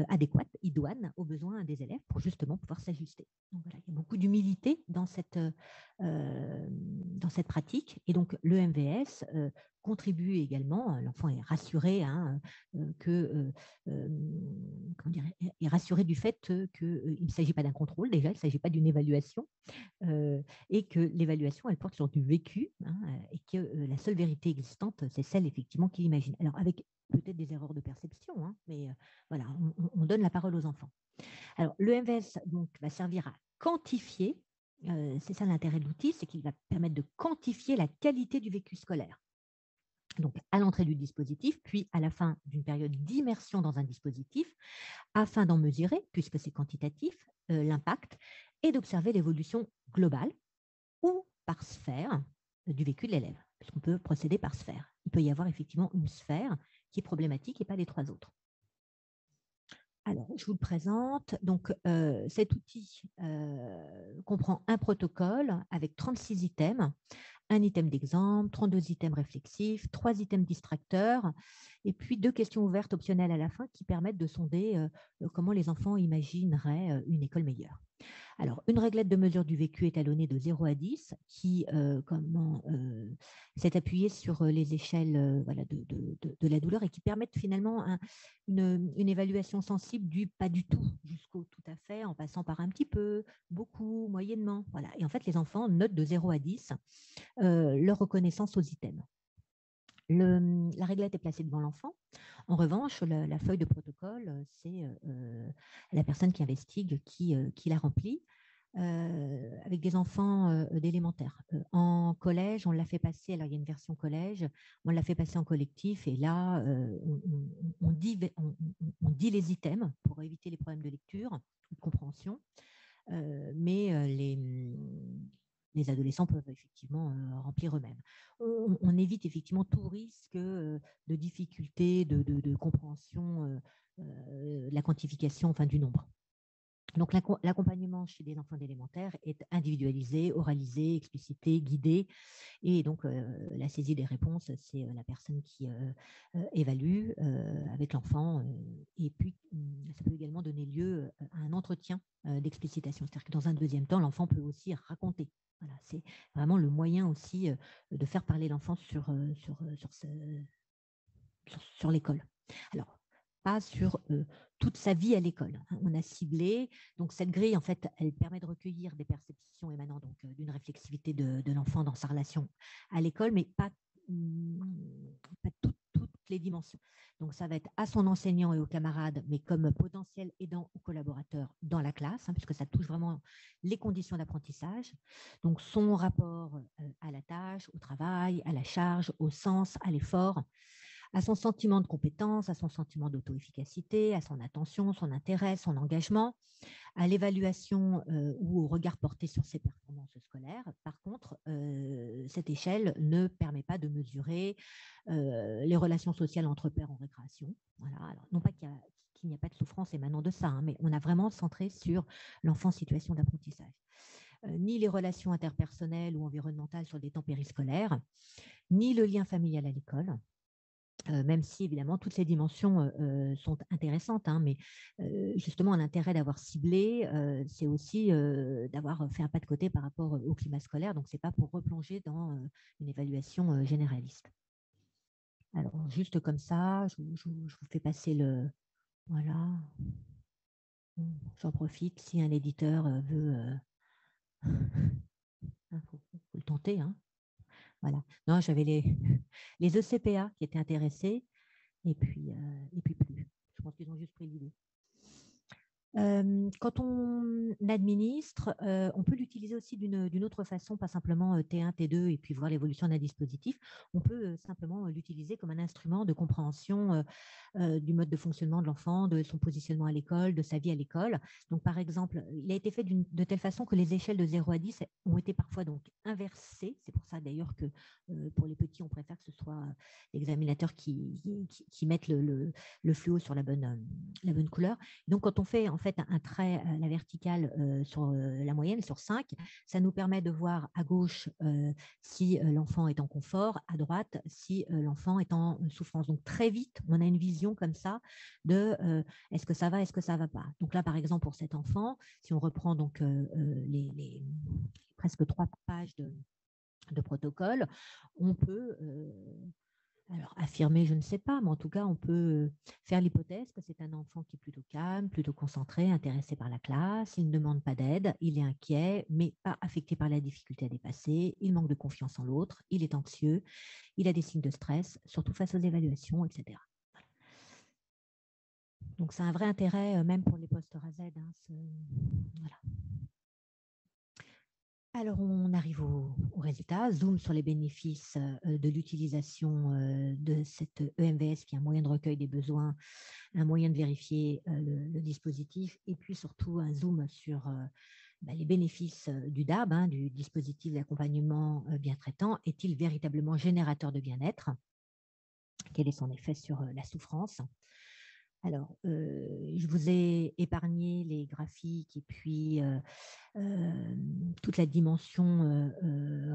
adéquates, idoines aux besoins des élèves pour justement pouvoir s'ajuster. Donc voilà, il y a beaucoup d'humilité dans cette pratique. Et donc, le MVS contribue également, l'enfant est rassuré est rassuré du fait qu'il ne s'agit pas d'un contrôle, déjà, il ne s'agit pas d'une évaluation, et que l'évaluation, elle porte sur du vécu, et que la seule vérité existante, c'est celle effectivement qu'il imagine. Alors, avec peut-être des erreurs de perception, mais voilà, on donne la parole aux enfants. Alors, le MVS donc, va servir à quantifier, c'est ça l'intérêt de l'outil, c'est qu'il va permettre de quantifier la qualité du vécu scolaire. Donc, à l'entrée du dispositif, puis à la fin d'une période d'immersion dans un dispositif, afin d'en mesurer, puisque c'est quantitatif, l'impact, et d'observer l'évolution globale ou par sphère du vécu de l'élève, puisqu'on peut procéder par sphère. Il peut y avoir effectivement une sphère qui est problématique et pas les 3 autres. Alors, je vous le présente. Donc, cet outil comprend un protocole avec 36 items, un item d'exemple, 32 items réflexifs, 3 items distracteurs, et puis 2 questions ouvertes optionnelles à la fin qui permettent de sonder comment les enfants imagineraient une école meilleure. Alors, une réglette de mesure du vécu étalonnée de 0 à 10 qui s'est appuyée sur les échelles voilà, de la douleur et qui permettent finalement une évaluation sensible du pas du tout jusqu'au tout à fait, en passant par un petit peu, beaucoup, moyennement. Voilà. Et en fait, les enfants notent de 0 à 10 leur reconnaissance aux items. La réglette est placée devant l'enfant. En revanche, la feuille de protocole, c'est la personne qui investigue qui la remplit avec des enfants d'élémentaire. En collège, on l'a fait passer, alors il y a une version collège, on l'a fait passer en collectif et là, on dit les items pour éviter les problèmes de lecture ou de compréhension, mais les adolescents peuvent effectivement remplir eux-mêmes. On évite effectivement tout risque de difficulté, de compréhension, de la quantification, enfin du nombre. Donc, l'accompagnement chez des enfants d'élémentaire est individualisé, oralisé, explicité, guidé. Et donc, la saisie des réponses, c'est la personne qui évalue avec l'enfant. Et puis, ça peut également donner lieu à un entretien d'explicitation. C'est-à-dire que dans un deuxième temps, l'enfant peut aussi raconter. Voilà, c'est vraiment le moyen aussi de faire parler l'enfant sur l'école. Alors, pas sur toute sa vie à l'école. On a ciblé. Donc, cette grille, en fait, elle permet de recueillir des perceptions émanant donc d'une réflexivité de l'enfant dans sa relation à l'école, mais pas toutes les dimensions. Donc, ça va être à son enseignant et aux camarades, mais comme potentiel aidant ou collaborateur dans la classe, puisque ça touche vraiment les conditions d'apprentissage. Donc, son rapport à la tâche, au travail, à la charge, au sens, à l'effort, à son sentiment de compétence, à son sentiment d'auto-efficacité, à son attention, son intérêt, son engagement, à l'évaluation ou au regard porté sur ses performances scolaires. Par contre, cette échelle ne permet pas de mesurer les relations sociales entre pairs en récréation. Voilà. Alors, non pas qu'il n'y a pas de souffrance émanant de ça, mais on a vraiment centré sur l'enfant en situation d'apprentissage. Ni les relations interpersonnelles ou environnementales sur des temps périscolaires, ni le lien familial à l'école. Même si, évidemment, toutes ces dimensions sont intéressantes, mais justement, l'intérêt d'avoir ciblé, c'est aussi d'avoir fait un pas de côté par rapport au climat scolaire. Donc, ce n'est pas pour replonger dans une évaluation généraliste. Alors, juste comme ça, je vous fais passer le... Voilà. J'en profite, si un éditeur veut... faut le tenter, Voilà. Non, j'avais les ECPA qui étaient intéressés et puis plus. Je pense qu'ils ont juste pris l'idée. Quand on administre, on peut l'utiliser aussi d'une autre façon, pas simplement T1, T2 et puis voir l'évolution d'un dispositif. On peut simplement l'utiliser comme un instrument de compréhension du mode de fonctionnement de l'enfant, de son positionnement à l'école, de sa vie à l'école. Donc, par exemple, il a été fait de telle façon que les échelles de 0 à 10 ont été parfois donc inversées. C'est pour ça d'ailleurs que pour les petits, on préfère que ce soit l'examinateur qui mette le fluo sur la bonne couleur. Donc, quand on fait en fait un trait à la verticale sur la moyenne, sur 5, ça nous permet de voir à gauche si l'enfant est en confort, à droite si l'enfant est en souffrance. Donc, très vite, on a une vision comme ça de est-ce que ça va, est-ce que ça va pas. Donc là, par exemple, pour cet enfant, si on reprend donc les presque 3 pages de protocole, on peut alors, affirmer, je ne sais pas, mais en tout cas, on peut faire l'hypothèse que c'est un enfant qui est plutôt calme, plutôt concentré, intéressé par la classe, il ne demande pas d'aide, il est inquiet, mais pas affecté par la difficulté à dépasser, il manque de confiance en l'autre, il est anxieux, il a des signes de stress, surtout face aux évaluations, etc. Donc, c'est un vrai intérêt, même pour les post-RAZ. Voilà. Alors, on arrive au résultat. Zoom sur les bénéfices de l'utilisation de cette EMVS, qui est un moyen de recueil des besoins, un moyen de vérifier le dispositif, et puis surtout un zoom sur les bénéfices du DAB, du dispositif d'accompagnement bien traitant. Est-il véritablement générateur de bien-être? Quel est son effet sur la souffrance? Alors, je vous ai épargné les graphiques et puis toute la dimension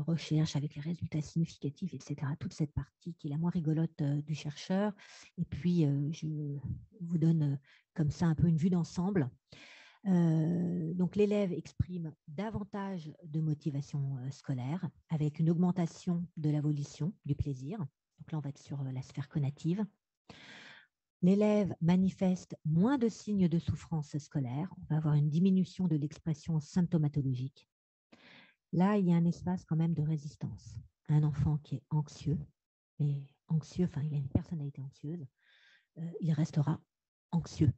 recherche avec les résultats significatifs, etc. Toute cette partie qui est la moins rigolote du chercheur. Et puis, je vous donne comme ça un peu une vue d'ensemble. Donc, l'élève exprime davantage de motivation scolaire avec une augmentation de la volition, du plaisir. Donc là, on va être sur la sphère conative. L'élève manifeste moins de signes de souffrance scolaire. On va avoir une diminution de l'expression symptomatologique. Là, il y a un espace quand même de résistance. Un enfant qui est anxieux, il a une personnalité anxieuse, il restera anxieux.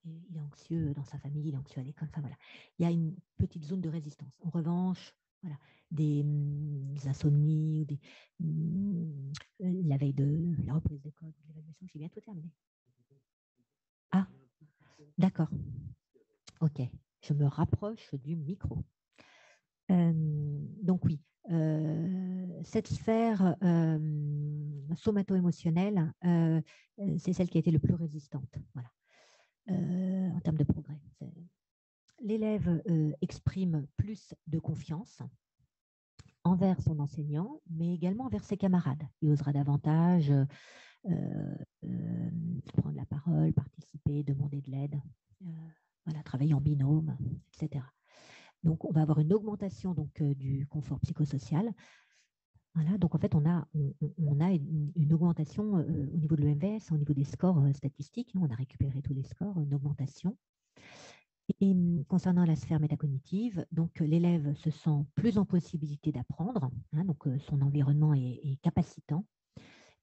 Il est anxieux dans sa famille, il est anxieux à l'école. Enfin, voilà. Il y a une petite zone de résistance. En revanche, voilà, des insomnies ou la veille de la reprise d'école, de l'évaluation, j'ai bientôt terminé. Ah, d'accord. Ok, je me rapproche du micro. Donc oui, cette sphère somato-émotionnelle, c'est celle qui a été le plus résistante, voilà, en termes de progrès. l'élève exprime plus de confiance envers son enseignant, mais également envers ses camarades. Il osera davantage prendre la parole, participer, demander de l'aide, voilà, travailler en binôme, etc. Donc, on va avoir une augmentation du confort psychosocial. Voilà, donc en fait, on a une augmentation au niveau de l'EMVS, au niveau des scores statistiques. On a récupéré tous les scores, une augmentation. Et concernant la sphère métacognitive, donc l'élève se sent plus en possibilité d'apprendre, donc son environnement est capacitant.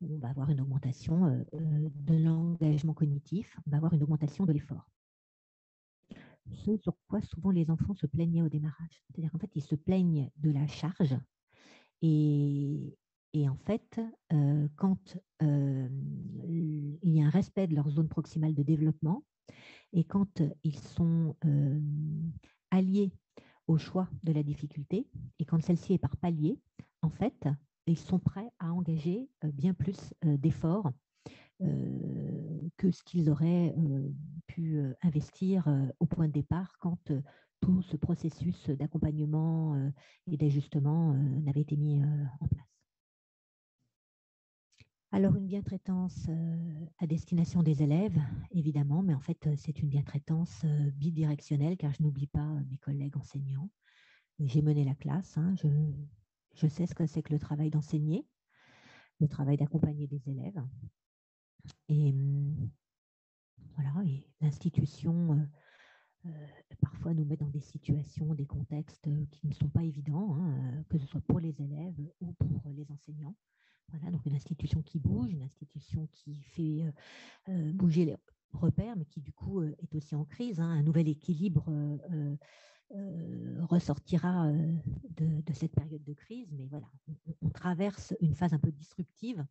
On va avoir une augmentation de l'engagement cognitif, on va avoir une augmentation de l'effort. Ce sur quoi souvent les enfants se plaignaient au démarrage. C'est-à-dire qu'en fait, ils se plaignent de la charge et en fait, quand il y a un respect de leur zone proximale de développement et quand ils sont alliés au choix de la difficulté et quand celle-ci est par palier, en fait, ils sont prêts à engager bien plus d'efforts que ce qu'ils auraient pu investir au point de départ quand tout ce processus d'accompagnement et d'ajustement n'avait été mis en place. Alors, une bientraitance à destination des élèves, évidemment, mais en fait, c'est une bientraitance bidirectionnelle car je n'oublie pas mes collègues enseignants. J'ai mené la classe, je sais ce que c'est que le travail d'enseigner, le travail d'accompagner des élèves. Et voilà, et l'institution parfois nous met dans des situations, des contextes qui ne sont pas évidents, que ce soit pour les élèves ou pour les enseignants. Voilà, donc une institution qui bouge, une institution qui fait bouger les repères, mais qui du coup est aussi en crise. Un nouvel équilibre ressortira de cette période de crise, mais voilà, on traverse une phase un peu disruptive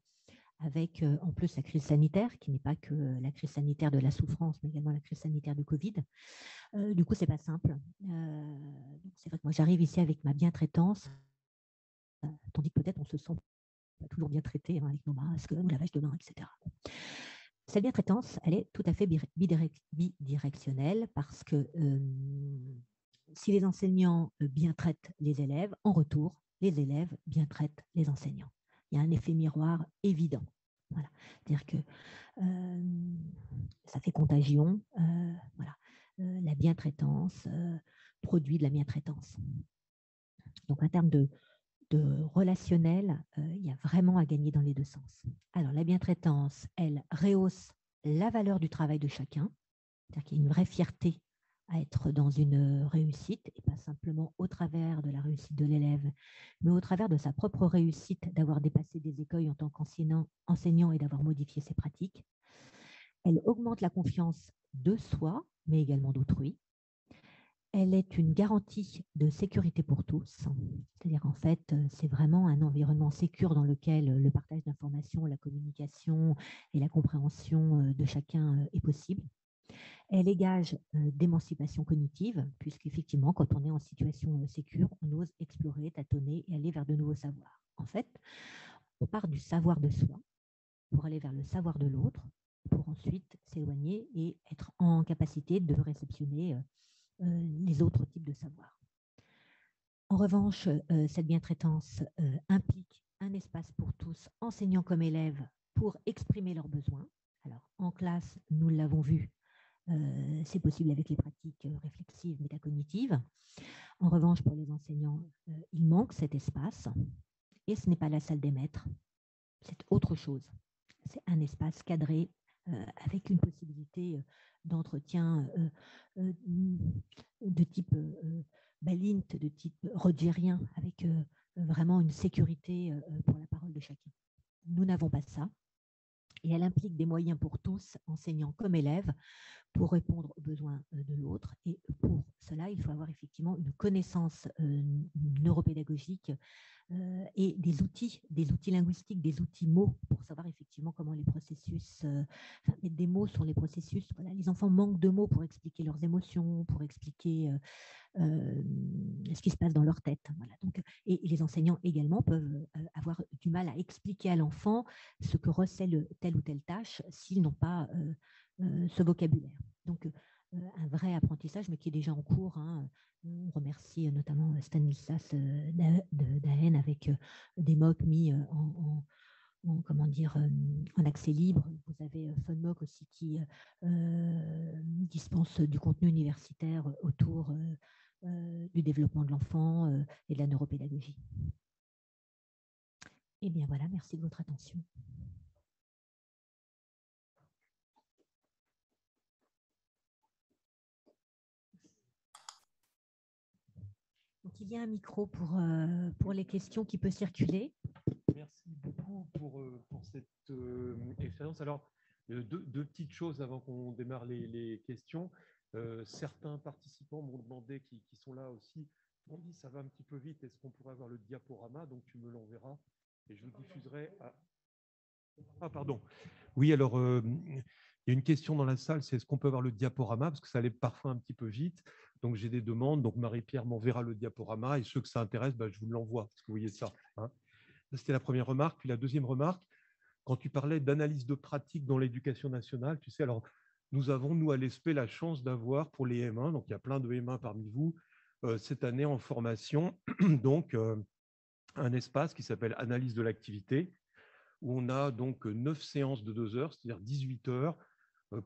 avec en plus la crise sanitaire, qui n'est pas que la crise sanitaire de la souffrance, mais également la crise sanitaire du Covid. Du coup, c'est pas simple. C'est vrai que moi, j'arrive ici avec ma bientraitance, tandis que peut-être on se sent pas toujours bien traité avec nos masques, ou lavage de mains, etc. Cette bientraitance, elle est tout à fait bidirectionnelle parce que si les enseignants bien traitent les élèves, en retour, les élèves bien traitent les enseignants. Il y a un effet miroir évident. Voilà. C'est-à-dire que ça fait contagion. Voilà. La bientraitance produit de la bientraitance. Donc, en termes de relationnel, il y a vraiment à gagner dans les deux sens. Alors, la bientraitance, elle rehausse la valeur du travail de chacun, c'est-à-dire qu'il y a une vraie fierté à être dans une réussite, et pas simplement au travers de la réussite de l'élève, mais au travers de sa propre réussite, d'avoir dépassé des écueils en tant qu'enseignant et d'avoir modifié ses pratiques. Elle augmente la confiance de soi, mais également d'autrui. Elle est une garantie de sécurité pour tous, c'est-à-dire en fait, c'est vraiment un environnement sécure dans lequel le partage d'informations, la communication et la compréhension de chacun est possible. Elle est gage d'émancipation cognitive, puisqu'effectivement, quand on est en situation sécure, on ose explorer, tâtonner et aller vers de nouveaux savoirs. En fait, on part du savoir de soi pour aller vers le savoir de l'autre, pour ensuite s'éloigner et être en capacité de réceptionner les autres types de savoirs. En revanche, cette bientraitance implique un espace pour tous, enseignants comme élèves, pour exprimer leurs besoins. Alors, en classe, nous l'avons vu, c'est possible avec les pratiques réflexives, métacognitives. En revanche, pour les enseignants, il manque cet espace et ce n'est pas la salle des maîtres, c'est autre chose. C'est un espace cadré avec une possibilité d'entretien de type Balint, de type rogérien, avec vraiment une sécurité pour la parole de chacun. Nous n'avons pas ça. Et elle implique des moyens pour tous, enseignants comme élèves, pour répondre aux besoins de l'autre. Et pour cela, il faut avoir effectivement une connaissance neuropédagogique et des outils linguistiques, des outils mots pour savoir effectivement comment les processus, mettre des mots sur les processus. Voilà, les enfants manquent de mots pour expliquer leurs émotions, pour expliquer ce qui se passe dans leur tête. Voilà. Donc, et les enseignants également peuvent avoir du mal à expliquer à l'enfant ce que recèle telle ou telle tâche s'ils n'ont pas ce vocabulaire. Donc, un vrai apprentissage, mais qui est déjà en cours. Hein. On remercie notamment Stanislas Daen avec des MOOC mis comment dire, en accès libre. Vous avez FunMock aussi qui dispense du contenu universitaire autour du développement de l'enfant et de la neuropédagogie. Eh bien voilà, merci de votre attention. Donc, il y a un micro pour les questions qui peut circuler. Merci beaucoup pour cette expérience. Alors, deux petites choses avant qu'on démarre les questions. Certains participants m'ont demandé, qui sont là aussi, m'ont dit ça va un petit peu vite, est-ce qu'on pourrait avoir le diaporama? Donc, tu me l'enverras et je le diffuserai à... Ah, pardon. Oui, alors, il y a une question dans la salle, c'est est-ce qu'on peut avoir le diaporama? Parce que ça allait parfois un petit peu vite. Donc, j'ai des demandes. Donc, Marie-Pierre m'enverra le diaporama et ceux que ça intéresse, je vous l'envoie. Parce que vous voyez ça. Hein. C'était la première remarque. Puis la deuxième remarque, quand tu parlais d'analyse de pratique dans l'éducation nationale, tu sais, alors, nous avons, nous, à l'ESP, la chance d'avoir pour les M1, donc il y a plein de M1 parmi vous, cette année en formation, donc un espace qui s'appelle Analyse de l'activité, où on a donc 9 séances de 2 heures, c'est-à-dire 18 heures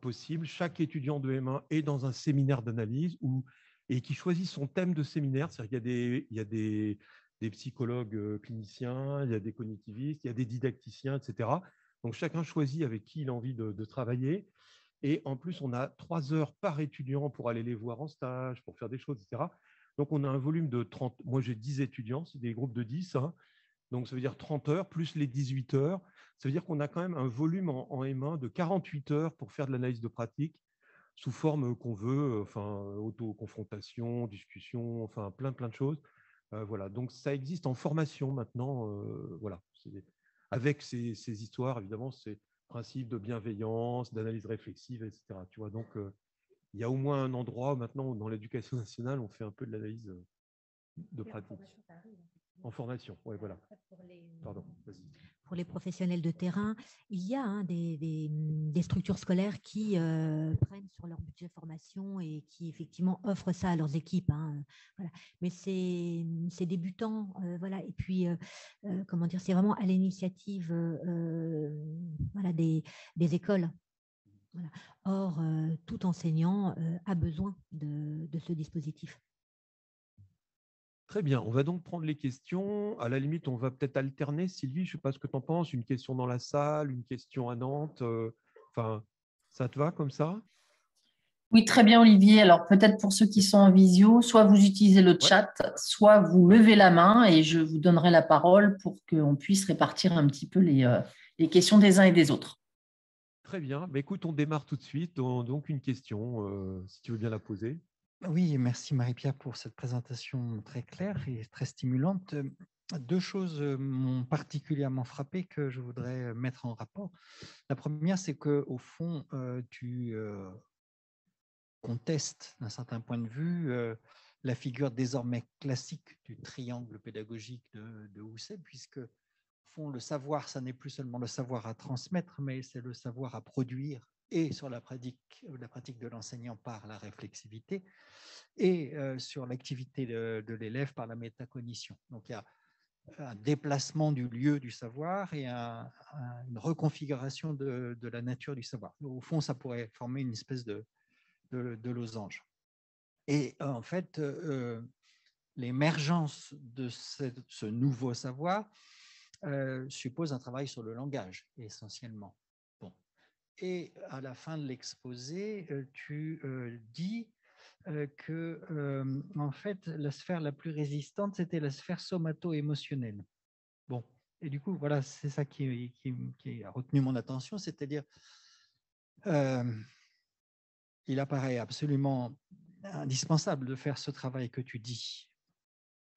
possibles. Chaque étudiant de M1 est dans un séminaire d'analyse et qui choisit son thème de séminaire. C'est-à-dire qu'il y a des psychologues cliniciens, il y a des cognitivistes, il y a des didacticiens, etc. Donc, chacun choisit avec qui il a envie de travailler. Et en plus, on a 3 heures par étudiant pour aller les voir en stage, pour faire des choses, etc. Donc, on a un volume de 30. Moi, j'ai 10 étudiants, c'est des groupes de 10. Hein. Donc, ça veut dire 30 heures plus les 18 heures. Ça veut dire qu'on a quand même un volume en M1 de 48 heures pour faire de l'analyse de pratique sous forme qu'on veut, enfin, auto-confrontation, discussion, enfin, plein de choses. Voilà. Donc, ça existe en formation maintenant. Voilà. Avec ces histoires, évidemment, ces principes de bienveillance, d'analyse réflexive, etc. Tu vois, donc, il y a au moins un endroit maintenant où, dans l'éducation nationale, on fait un peu de l'analyse de pratique. En formation, oui, voilà. Pardon, vas-y. Pour les professionnels de terrain, il y a des structures scolaires qui prennent sur leur budget formation et qui effectivement offrent ça à leurs équipes. Hein, voilà. Mais c'est débutant, voilà. Et puis, comment dire, c'est vraiment à l'initiative voilà, des écoles. Voilà. Or, tout enseignant a besoin de ce dispositif. Très bien, on va donc prendre les questions. À la limite, on va peut-être alterner. Sylvie, je ne sais pas ce que tu en penses. Une question dans la salle, une question à Nantes. Enfin, ça te va comme ça? Oui, très bien, Olivier. Alors, peut-être pour ceux qui sont en visio, soit vous utilisez le chat, soit vous levez la main et je vous donnerai la parole pour qu'on puisse répartir un petit peu les questions des uns et des autres. Très bien. Mais écoute, on démarre tout de suite. Donc, une question, si tu veux bien la poser. Oui, merci Marie-Pierre pour cette présentation très claire et très stimulante. Deux choses m'ont particulièrement frappé que je voudrais mettre en rapport. La première, c'est qu'au fond, tu contestes d'un certain point de vue la figure désormais classique du triangle pédagogique de Housset, puisque au fond, le savoir, ça n'est plus seulement le savoir à transmettre, mais c'est le savoir à produire et sur la pratique de l'enseignant par la réflexivité et sur l'activité de l'élève par la métacognition. Donc, il y a un déplacement du lieu du savoir et une reconfiguration de la nature du savoir. Au fond, ça pourrait former une espèce de losange. Et en fait, l'émergence de ce nouveau savoir suppose un travail sur le langage, essentiellement. Bon. Et à la fin de l'exposé, tu dis que, en fait, la sphère la plus résistante, c'était la sphère somato-émotionnelle. Bon. Et du coup, voilà, c'est ça qui a retenu mon attention, c'est-à-dire il apparaît absolument indispensable de faire ce travail que tu dis,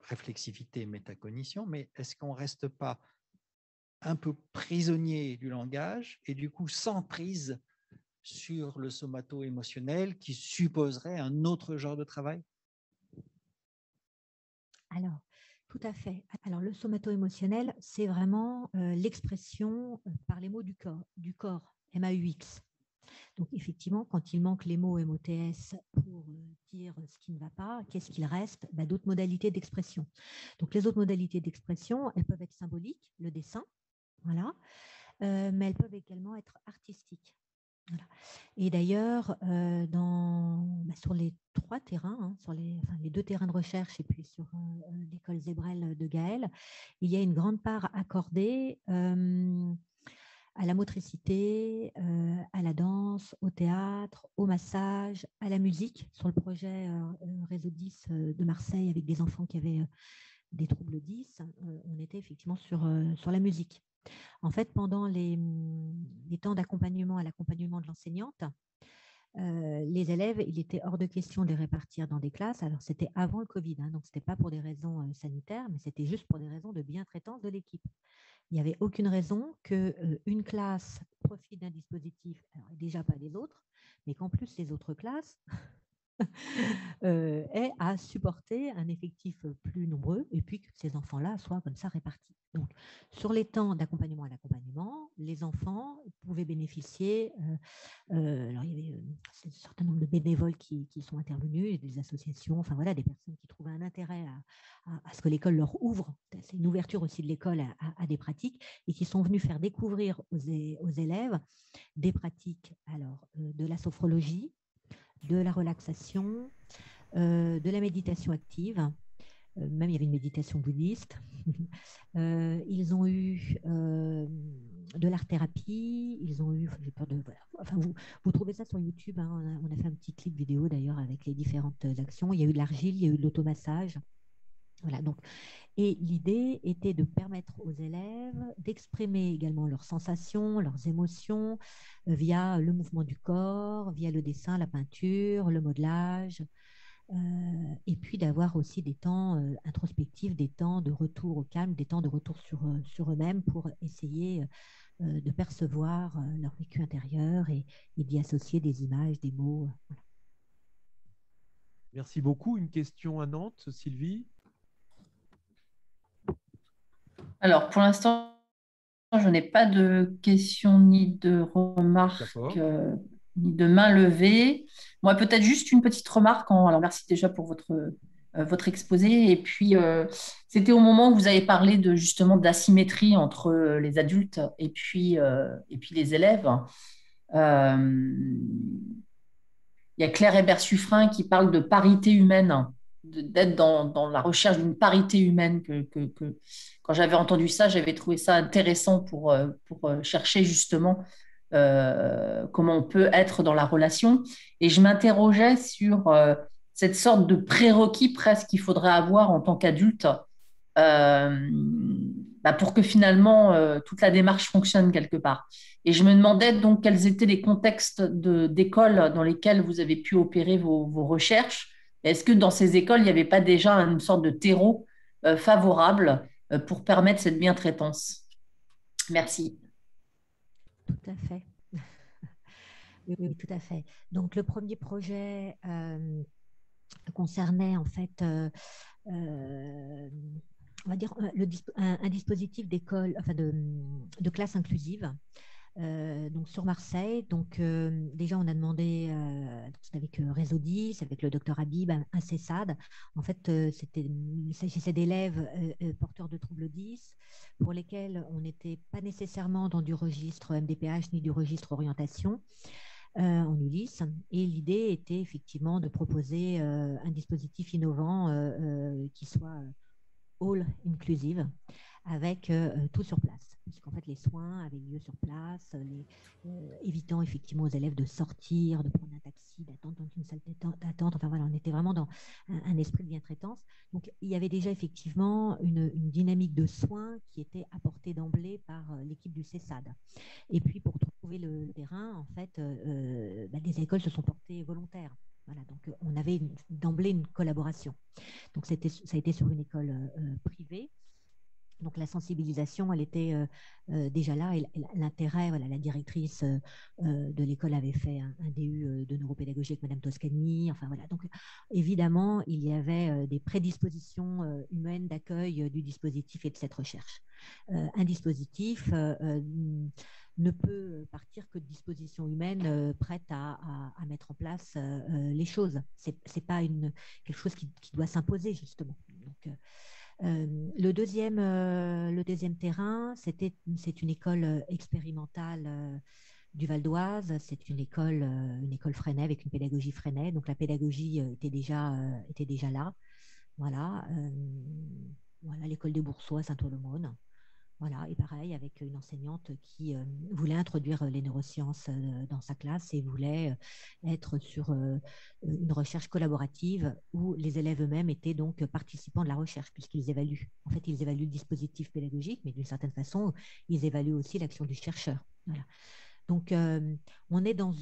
réflexivité, métacognition, mais est-ce qu'on ne reste pas un peu prisonnier du langage et du coup sans prise sur le somato-émotionnel qui supposerait un autre genre de travail? Alors, tout à fait. Alors, le somato-émotionnel, c'est vraiment l'expression par les mots du corps, MAUX. Donc, effectivement, quand il manque les mots MOTS pour dire ce qui ne va pas, qu'est-ce qu'il reste? D'autres modalités d'expression. Donc, les autres modalités d'expression, elles peuvent être symboliques, le dessin, voilà, mais elles peuvent également être artistiques. Voilà. Et d'ailleurs, sur les 3 terrains, sur les 2 terrains de recherche et puis sur l'école Zébrel de Gaël, il y a une grande part accordée à la motricité, à la danse, au théâtre, au massage, à la musique, sur le projet Réseau 10 de Marseille avec des enfants qui avaient des troubles 10. On était effectivement sur la musique. En fait, pendant les temps d'accompagnement à l'accompagnement de l'enseignante, les élèves, il était hors de question de les répartir dans des classes. Alors, c'était avant le Covid, donc ce n'était pas pour des raisons sanitaires, mais c'était juste pour des raisons de bientraitance de l'équipe. Il n'y avait aucune raison qu'une classe profite d'un dispositif, alors déjà pas des autres, mais qu'en plus les autres classes aient à supporter un effectif plus nombreux et puis que ces enfants-là soient comme ça répartis. Donc, sur les temps d'accompagnement à l'accompagnement, les enfants pouvaient bénéficier, alors il y avait un certain nombre de bénévoles qui sont intervenus, des associations, enfin voilà, des personnes qui trouvaient un intérêt à ce que l'école leur ouvre, c'est une ouverture aussi de l'école à des pratiques, et qui sont venus faire découvrir aux élèves des pratiques alors, de la sophrologie, de la relaxation, de la méditation active, même il y avait une méditation bouddhiste. Ils ont eu de l'art-thérapie, ils ont eu, j'ai peur de, voilà. Enfin, vous trouvez ça sur YouTube, on a fait un petit clip vidéo d'ailleurs avec les différentes actions. Il y a eu de l'argile, il y a eu de l'automassage. Voilà, donc, et l'idée était de permettre aux élèves d'exprimer également leurs sensations, leurs émotions via le mouvement du corps, via le dessin, la peinture, le modelage, et puis d'avoir aussi des temps introspectifs, des temps de retour au calme, des temps de retour sur eux-mêmes pour essayer de percevoir leur vécu intérieur et d'y associer des images, des mots. Voilà. Merci beaucoup. Une question à Nantes, Sylvie? Alors, pour l'instant, je n'ai pas de questions ni de remarques, ni de main levée. Moi, peut-être juste une petite remarque. Alors, merci déjà pour votre exposé. Et puis, c'était au moment où vous avez parlé justement d'asymétrie entre les adultes et puis les élèves. Il y a Claire Hébert-Suffren qui parle de parité humaine, d'être dans la recherche d'une parité humaine. Quand j'avais entendu ça, j'avais trouvé ça intéressant pour chercher justement comment on peut être dans la relation. Et je m'interrogeais sur cette sorte de prérequis presque qu'il faudrait avoir en tant qu'adulte pour que finalement toute la démarche fonctionne quelque part. Et je me demandais donc quels étaient les contextes d'écoles dans lesquels vous avez pu opérer vos recherches. Est-ce que dans ces écoles, il n'y avait pas déjà une sorte de terreau favorable pour permettre cette bientraitance? Merci. Tout à fait. Oui, tout à fait. Donc, le premier projet concernait en fait on va dire un dispositif d'école, enfin de classe inclusive. Donc sur Marseille, donc déjà on a demandé, avec Réseau 10, avec le docteur Habib, un CESAD. En fait, il s'agissait d'élèves porteurs de troubles 10 pour lesquels on n'était pas nécessairement dans du registre MDPH ni du registre orientation en Ulysse. Et l'idée était effectivement de proposer un dispositif innovant qui soit all inclusive, avec tout sur place, puisqu'en fait les soins avaient lieu sur place, évitant effectivement aux élèves de sortir, de prendre un taxi, d'attendre dans une salle d'attente. Enfin voilà, on était vraiment dans un esprit de bientraitance. Donc il y avait déjà effectivement une dynamique de soins qui était apportée d'emblée par l'équipe du CESAD. Et puis pour trouver le terrain, en fait, les écoles se sont portées volontaires. Voilà, donc on avait d'emblée une collaboration. Donc ça a été sur une école privée. Donc la sensibilisation, elle était déjà là. Et l'intérêt, voilà, la directrice de l'école avait fait un DU de neuropédagogie avec Madame Toscani. Enfin voilà. Donc évidemment, il y avait des prédispositions humaines d'accueil du dispositif et de cette recherche. Un dispositif ne peut partir que de dispositions humaines prêtes à mettre en place les choses. C'est pas quelque chose qui doit s'imposer, justement. Donc, le deuxième terrain, c'est une école expérimentale du Val d'Oise. C'est une école Freinet avec une pédagogie Freinet. Donc la pédagogie était déjà là. Voilà, voilà l'école des Boursois à Saint-Aulaumone. Voilà, et pareil avec une enseignante qui voulait introduire les neurosciences dans sa classe et voulait être sur une recherche collaborative où les élèves eux-mêmes étaient donc participants de la recherche puisqu'ils évaluent. En fait, ils évaluent le dispositif pédagogique, mais d'une certaine façon, ils évaluent aussi l'action du chercheur. Voilà. Donc, on est dans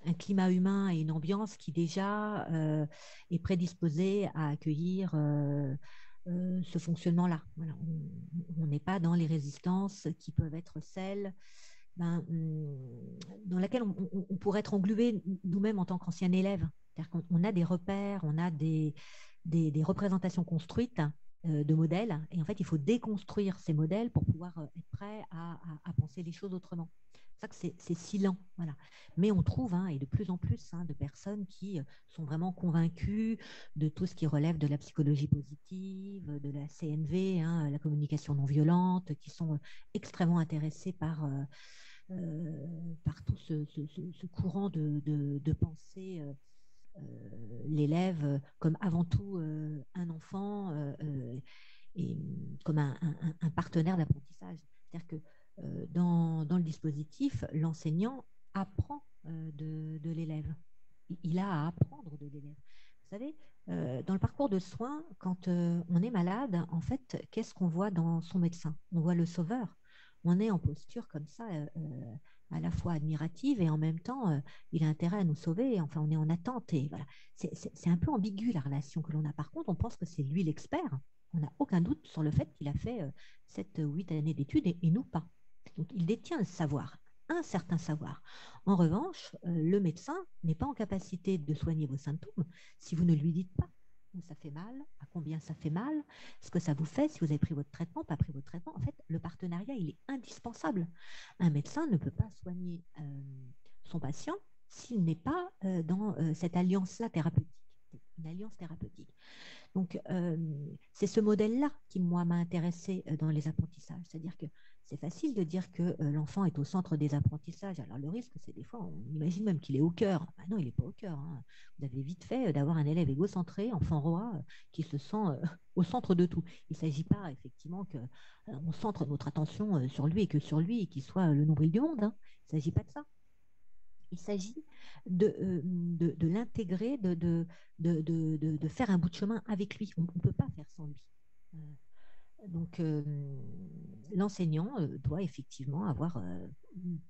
un climat humain et une ambiance qui déjà est prédisposée à accueillir ce fonctionnement-là. Voilà. On n'est pas dans les résistances qui peuvent être celles dans laquelle on pourrait être englué nous-mêmes en tant qu'anciens élèves. C'est-à-dire qu'on a des repères, on a des représentations construites de modèles, et en fait, il faut déconstruire ces modèles pour pouvoir être prêt à penser les choses autrement. C'est ça que c'est si lent. Voilà. Mais on trouve, et de plus en plus, de personnes qui sont vraiment convaincues de tout ce qui relève de la psychologie positive, de la CNV, la communication non violente, qui sont extrêmement intéressées par tout ce courant de pensée l'élève comme avant tout un enfant et comme un partenaire d'apprentissage. C'est-à-dire que dans le dispositif, l'enseignant apprend de l'élève. Il a à apprendre de l'élève. Vous savez, dans le parcours de soins, quand on est malade, en fait, qu'est-ce qu'on voit dans son médecin? On voit le sauveur. On est en posture comme ça, à la fois admirative et en même temps, il a intérêt à nous sauver. Enfin, on est en attente. Et voilà. C'est un peu ambigu la relation que l'on a. Par contre, on pense que c'est lui l'expert. On n'a aucun doute sur le fait qu'il a fait 7 ou 8 années d'études et nous pas. Donc, il détient le savoir, un certain savoir. En revanche, le médecin n'est pas en capacité de soigner vos symptômes si vous ne lui dites pas où ça fait mal, à combien ça fait mal, ce que ça vous fait, si vous avez pris votre traitement, pas pris votre traitement. En fait, le partenariat, il est indispensable. Un médecin ne peut pas soigner son patient s'il n'est pas dans cette alliance-là thérapeutique, une alliance thérapeutique. Donc, c'est ce modèle-là qui, moi, m'a intéressée dans les apprentissages. C'est-à-dire que c'est facile de dire que l'enfant est au centre des apprentissages. Alors, le risque, c'est des fois, on imagine même qu'il est au cœur. Ben non, il n'est pas au cœur. Vous avez vite fait d'avoir un élève égocentré, enfant roi, qui se sent au centre de tout. Il ne s'agit pas, effectivement, qu'on centre notre attention sur lui et que sur lui et qu'il soit le nombril du monde. Il ne s'agit pas de ça. Il s'agit de l'intégrer, de faire un bout de chemin avec lui. On ne peut pas faire sans lui. Donc, l'enseignant doit effectivement avoir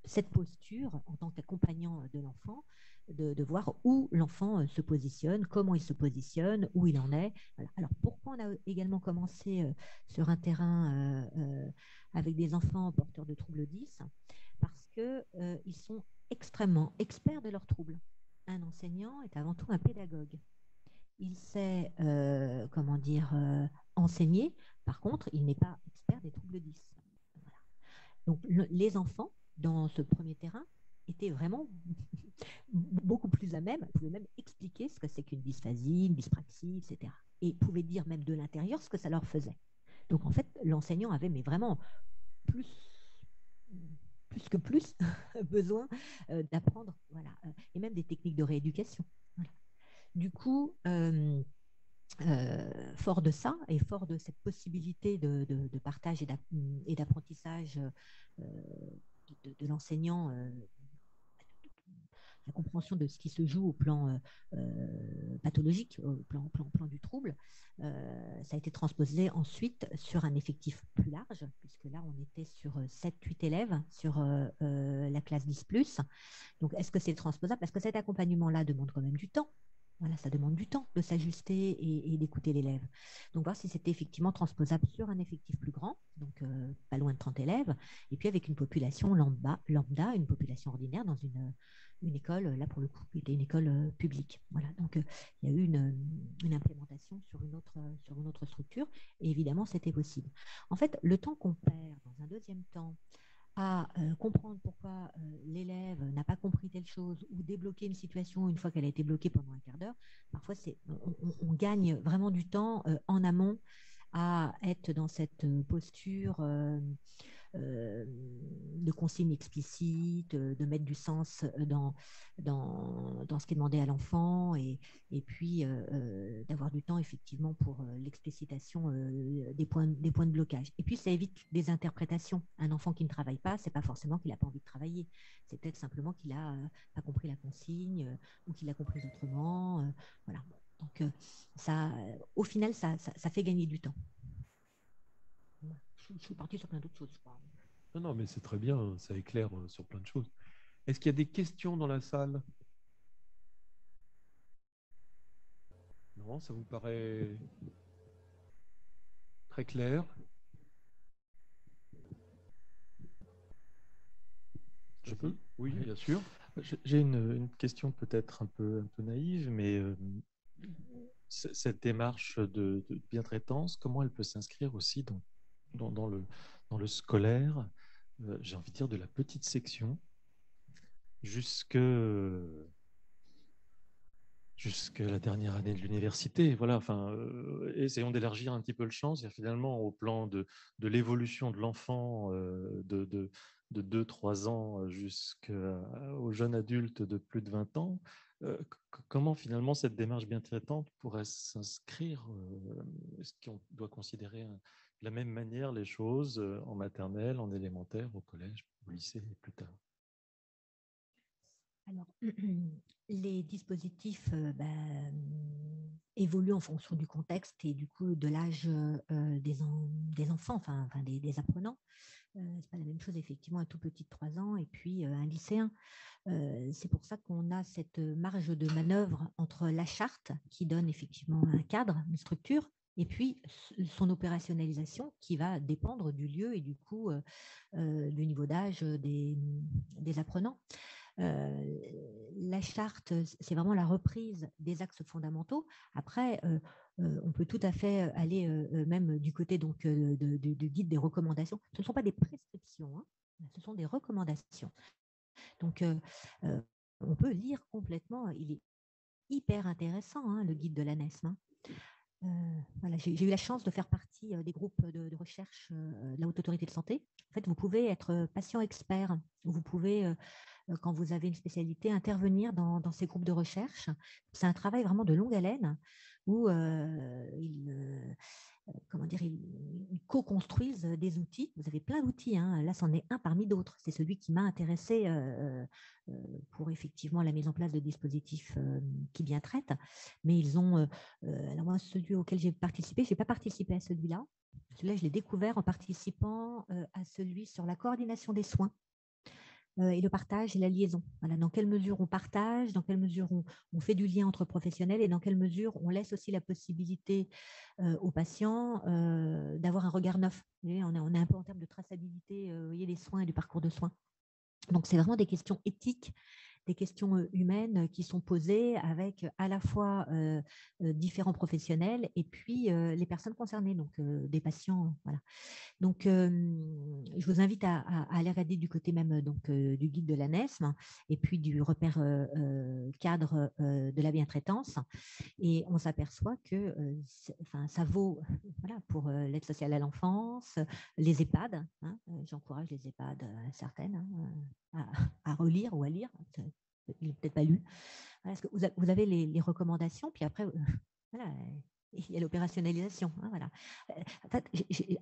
cette posture en tant qu'accompagnant de l'enfant, de voir où l'enfant se positionne, comment il se positionne, où il en est. Voilà. Alors, pourquoi on a également commencé sur un terrain avec des enfants porteurs de troubles 10 ? Parce qu'ils sont extrêmement experts de leurs troubles. Un enseignant est avant tout un pédagogue. Il sait, enseigner. Par contre, il n'est pas expert des troubles 10. Voilà. Donc, les enfants, dans ce premier terrain, étaient vraiment beaucoup plus à même, pouvaient même expliquer ce que c'est qu'une dysphasie, une dyspraxie, etc. Et pouvaient dire même de l'intérieur ce que ça leur faisait. Donc, en fait, l'enseignant avait mais vraiment plus que plus besoin d'apprendre, voilà, et même des techniques de rééducation. Voilà. Du coup, fort de ça et fort de cette possibilité de partage et d'apprentissage de l'enseignant, la compréhension de ce qui se joue au plan pathologique, au plan du trouble, ça a été transposé ensuite sur un effectif plus large, puisque là, on était sur 7-8 élèves sur la classe 10+. Donc, est-ce que c'est transposable? Parce que cet accompagnement-là demande quand même du temps. Voilà, ça demande du temps de s'ajuster et d'écouter l'élève. Donc, voir si c'était effectivement transposable sur un effectif plus grand, donc pas loin de 30 élèves, et puis avec une population lambda, une population ordinaire dans une école, là pour le coup, qui était une école publique. Voilà, donc il y a eu une implémentation sur une autre structure, et évidemment, c'était possible. En fait, le temps qu'on perd dans un deuxième temps à comprendre pourquoi l'élève n'a pas compris telle chose ou débloquer une situation une fois qu'elle a été bloquée pendant un quart d'heure, parfois on gagne vraiment du temps en amont à être dans cette posture de consignes explicites, de mettre du sens dans ce qui est demandé à l'enfant et puis d'avoir du temps effectivement pour l'explicitation des points de blocage. Et puis ça évite des interprétations. Un enfant qui ne travaille pas, c'est pas forcément qu'il n'a pas envie de travailler. C'est peut-être simplement qu'il a pas compris la consigne ou qu'il l'a comprise autrement. Voilà. Donc ça, au final, ça fait gagner du temps. Je suis partie sur plein d'autres choses. Non, non, mais c'est très bien, ça éclaire sur plein de choses. Est-ce qu'il y a des questions dans la salle? Non, ça vous paraît très clair? Je peux? Oui, bien sûr. J'ai une question peut-être un peu naïve, mais cette démarche de bientraitance, comment elle peut s'inscrire aussi dans le scolaire, j'ai envie de dire de la petite section, jusqu'à la dernière année de l'université. Voilà, enfin, essayons d'élargir un petit peu le champ, c'est-à-dire finalement au plan de l'évolution de l'enfant de 2-3 ans jusqu'au jeune adulte de plus de 20 ans. Comment finalement cette démarche bien traitante pourrait s'inscrire? Est-ce qu'on doit considérer de la même manière les choses en maternelle, en élémentaire, au collège, au lycée et plus tard? Alors, les dispositifs évoluent en fonction du contexte et du coup de l'âge des enfants, enfin des apprenants. C'est pas la même chose effectivement un tout petit de 3 ans et puis un lycéen. C'est pour ça qu'on a cette marge de manœuvre entre la charte qui donne effectivement un cadre, une structure, et puis son opérationnalisation qui va dépendre du lieu et du coup du niveau d'âge des apprenants. La charte, c'est vraiment la reprise des axes fondamentaux. Après, on peut tout à fait aller même du côté donc, du guide des recommandations. Ce ne sont pas des prescriptions, hein, ce sont des recommandations. Donc, on peut lire complètement. Il est hyper intéressant, hein, le guide de l'ANESM. Hein. Voilà, j'ai eu la chance de faire partie des groupes de recherche de la Haute Autorité de Santé. En fait, vous pouvez être patient expert. Vous pouvez, quand vous avez une spécialité, intervenir dans ces groupes de recherche. C'est un travail vraiment de longue haleine où ils co-construisent des outils. Vous avez plein d'outils. Hein. Là, c'en est un parmi d'autres. C'est celui qui m'a intéressé pour effectivement la mise en place de dispositifs qui bien traitent. Mais ils ont, alors moi, celui auquel j'ai participé, je n'ai pas participé à celui-là. Celui-là, je l'ai découvert en participant à celui sur la coordination des soins et le partage et la liaison. Voilà, dans quelle mesure on partage, dans quelle mesure on fait du lien entre professionnels et dans quelle mesure on laisse aussi la possibilité aux patients d'avoir un regard neuf. Voyez, on est un peu en termes de traçabilité des soins et du parcours de soins. Donc, c'est vraiment des questions éthiques, des questions humaines qui sont posées avec à la fois différents professionnels et puis les personnes concernées, donc des patients. Voilà. Donc, je vous invite à aller regarder du côté même donc, du guide de l'ANESM et puis du repère cadre de la bientraitance. Et on s'aperçoit que ça vaut voilà, pour l'aide sociale à l'enfance, les EHPAD. Hein, j'encourage les EHPAD certaines à relire ou à lire. Il n'est peut-être pas lu. Voilà, parce que vous avez les recommandations, puis après, voilà, il y a l'opérationnalisation. Hein, voilà. En fait,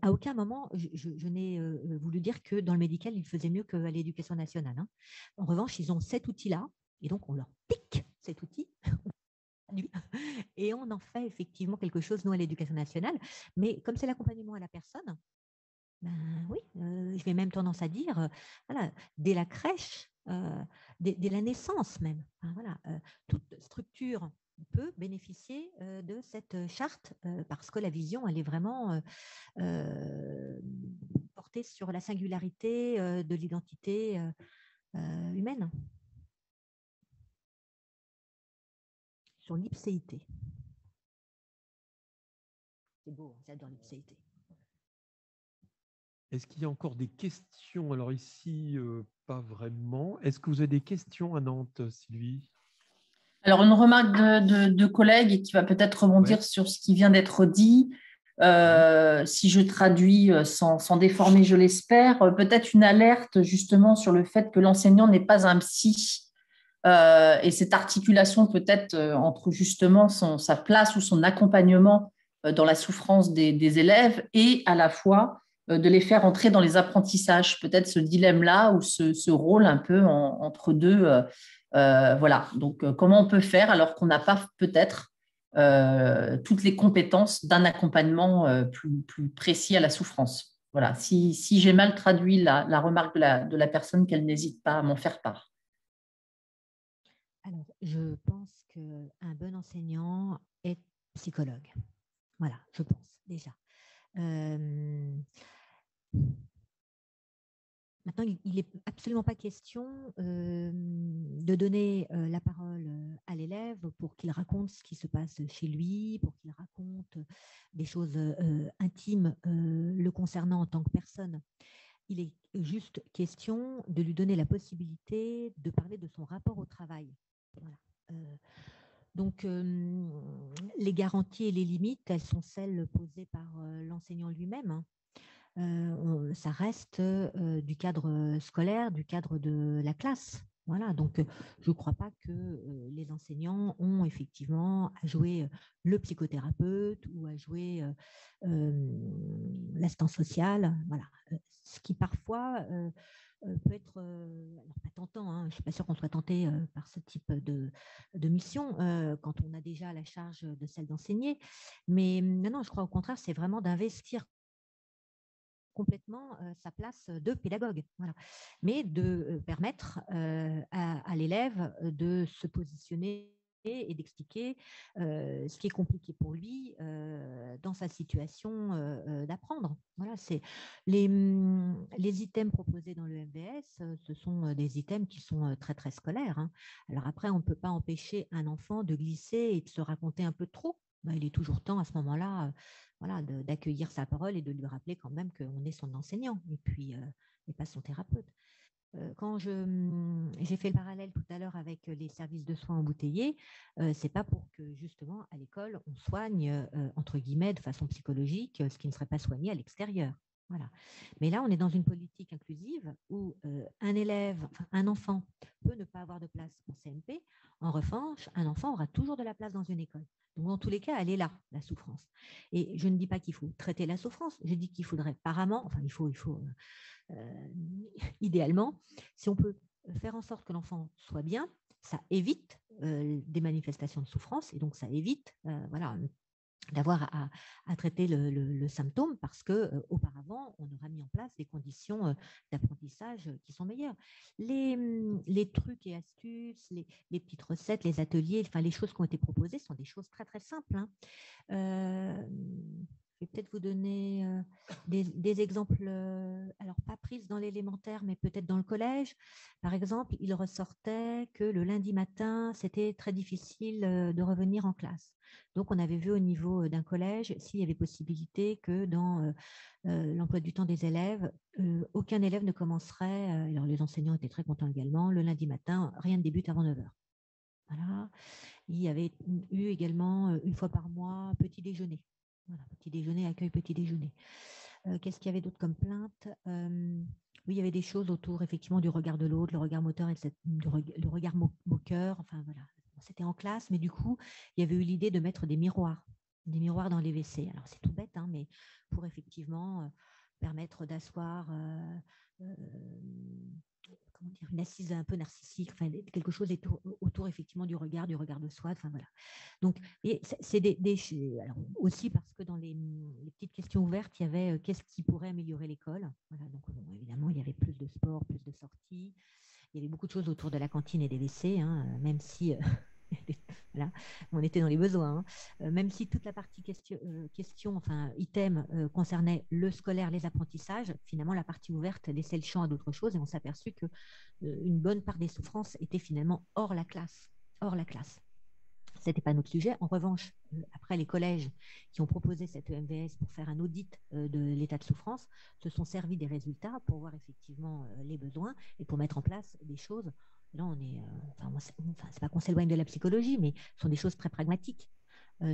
à aucun moment, je n'ai voulu dire que dans le médical, ils faisaient mieux qu'à l'éducation nationale. Hein. En revanche, ils ont cet outil-là, et donc on leur pique cet outil, et on en fait effectivement quelque chose, nous, à l'éducation nationale. Mais comme c'est l'accompagnement à la personne, ben oui, je vais même tendance à dire, voilà, dès la crèche, dès la naissance même, hein, voilà, toute structure peut bénéficier de cette charte parce que la vision, elle est vraiment portée sur la singularité de l'identité humaine, sur l'ipséité. C'est beau, j'adore l'ipséité. Est-ce qu'il y a encore des questions? Alors ici, pas vraiment. Est-ce que vous avez des questions à Nantes, Sylvie? Alors, une remarque de collègue qui va peut-être rebondir sur ce qui vient d'être dit. Si je traduis sans déformer, je l'espère, peut-être une alerte justement sur le fait que l'enseignant n'est pas un psy. Et cette articulation peut-être entre justement sa place ou son accompagnement dans la souffrance des élèves et à la fois de les faire entrer dans les apprentissages. Peut-être ce dilemme-là ou ce rôle un peu entre deux. Voilà. Donc, comment on peut faire alors qu'on n'a pas peut-être toutes les compétences d'un accompagnement plus précis à la souffrance. Voilà. Si j'ai mal traduit la remarque de la personne, qu'elle n'hésite pas à m'en faire part. Alors, je pense qu'un bon enseignant est psychologue. Voilà, je pense déjà. Maintenant, il n'est absolument pas question de donner la parole à l'élève pour qu'il raconte ce qui se passe chez lui, pour qu'il raconte des choses intimes le concernant en tant que personne. Il est juste question de lui donner la possibilité de parler de son rapport au travail. Voilà. Donc, les garanties et les limites, elles sont celles posées par l'enseignant lui-même. Hein. Ça reste du cadre scolaire, du cadre de la classe. Voilà, donc je ne crois pas que les enseignants ont effectivement à jouer le psychothérapeute ou à jouer l'assistance sociale. Voilà, ce qui parfois peut être alors pas tentant. Hein, je ne suis pas sûre qu'on soit tenté par ce type de mission quand on a déjà la charge de celle d'enseigner. Mais non, je crois au contraire, c'est vraiment d'investir complètement sa place de pédagogue, voilà. Mais de permettre à l'élève de se positionner et d'expliquer ce qui est compliqué pour lui dans sa situation d'apprendre. Voilà, c'est les items proposés dans le MVS, ce sont des items qui sont très, très scolaires. Hein. Alors après, on ne peut pas empêcher un enfant de glisser et de se raconter un peu trop. Ben, il est toujours temps à ce moment-là voilà, d'accueillir sa parole et de lui rappeler quand même qu'on est son enseignant et puis et pas son thérapeute. Quand j'ai fait le parallèle tout à l'heure avec les services de soins embouteillés, c'est pas pour que justement à l'école on soigne entre guillemets de façon psychologique ce qui ne serait pas soigné à l'extérieur. Voilà. Mais là, on est dans une politique inclusive où un élève, enfin, un enfant peut ne pas avoir de place en CMP. En revanche, un enfant aura toujours de la place dans une école. Donc, dans tous les cas, elle est là, la souffrance. Et je ne dis pas qu'il faut traiter la souffrance. Je dis qu'il faudrait apparemment, enfin, il faut idéalement, si on peut faire en sorte que l'enfant soit bien, ça évite des manifestations de souffrance et donc ça évite, voilà, d'avoir à traiter le symptôme parce que auparavant on aura mis en place des conditions d'apprentissage qui sont meilleures. Les trucs et astuces, les petites recettes, les ateliers, enfin les choses qui ont été proposées sont des choses très très simples. Hein. Je vais peut-être vous donner des exemples, alors pas prises dans l'élémentaire, mais peut-être dans le collège. Par exemple, il ressortait que le lundi matin, c'était très difficile de revenir en classe. Donc, on avait vu au niveau d'un collège s'il y avait possibilité que dans l'emploi du temps des élèves, aucun élève ne commencerait, alors les enseignants étaient très contents également, le lundi matin, rien ne débute avant 9 heures. Voilà. Il y avait eu également une fois par mois petit déjeuner. Voilà, petit déjeuner, accueil petit déjeuner. Qu'est-ce qu'il y avait d'autre comme plainte oui, il y avait des choses autour effectivement du regard de l'autre, le regard moteur, etc., le regard moqueur. Enfin voilà, c'était en classe, mais du coup, il y avait eu l'idée de mettre des miroirs dans les WC. Alors c'est tout bête, hein, mais pour effectivement permettre d'asseoir comment dire, une assise un peu narcissique, enfin, quelque chose autour effectivement du regard de soi. Enfin, voilà. Donc, c'est alors, aussi parce que dans les petites questions ouvertes, il y avait qu'est-ce qui pourrait améliorer l'école. Voilà, donc, bon, évidemment, il y avait plus de sport, plus de sorties. Il y avait beaucoup de choses autour de la cantine et des WC, hein, même si voilà, on était dans les besoins. Hein. Même si toute la partie question enfin item concernait le scolaire, les apprentissages, finalement la partie ouverte laissait le champ à d'autres choses et on s'est aperçu que une bonne part des souffrances étaient finalement hors la classe. Ce n'était pas notre sujet. En revanche, après, les collèges qui ont proposé cette EMVS pour faire un audit de l'état de souffrance se sont servis des résultats pour voir effectivement les besoins et pour mettre en place des choses. Là, on est, c'est pas qu'on s'éloigne de la psychologie, mais ce sont des choses très pragmatiques.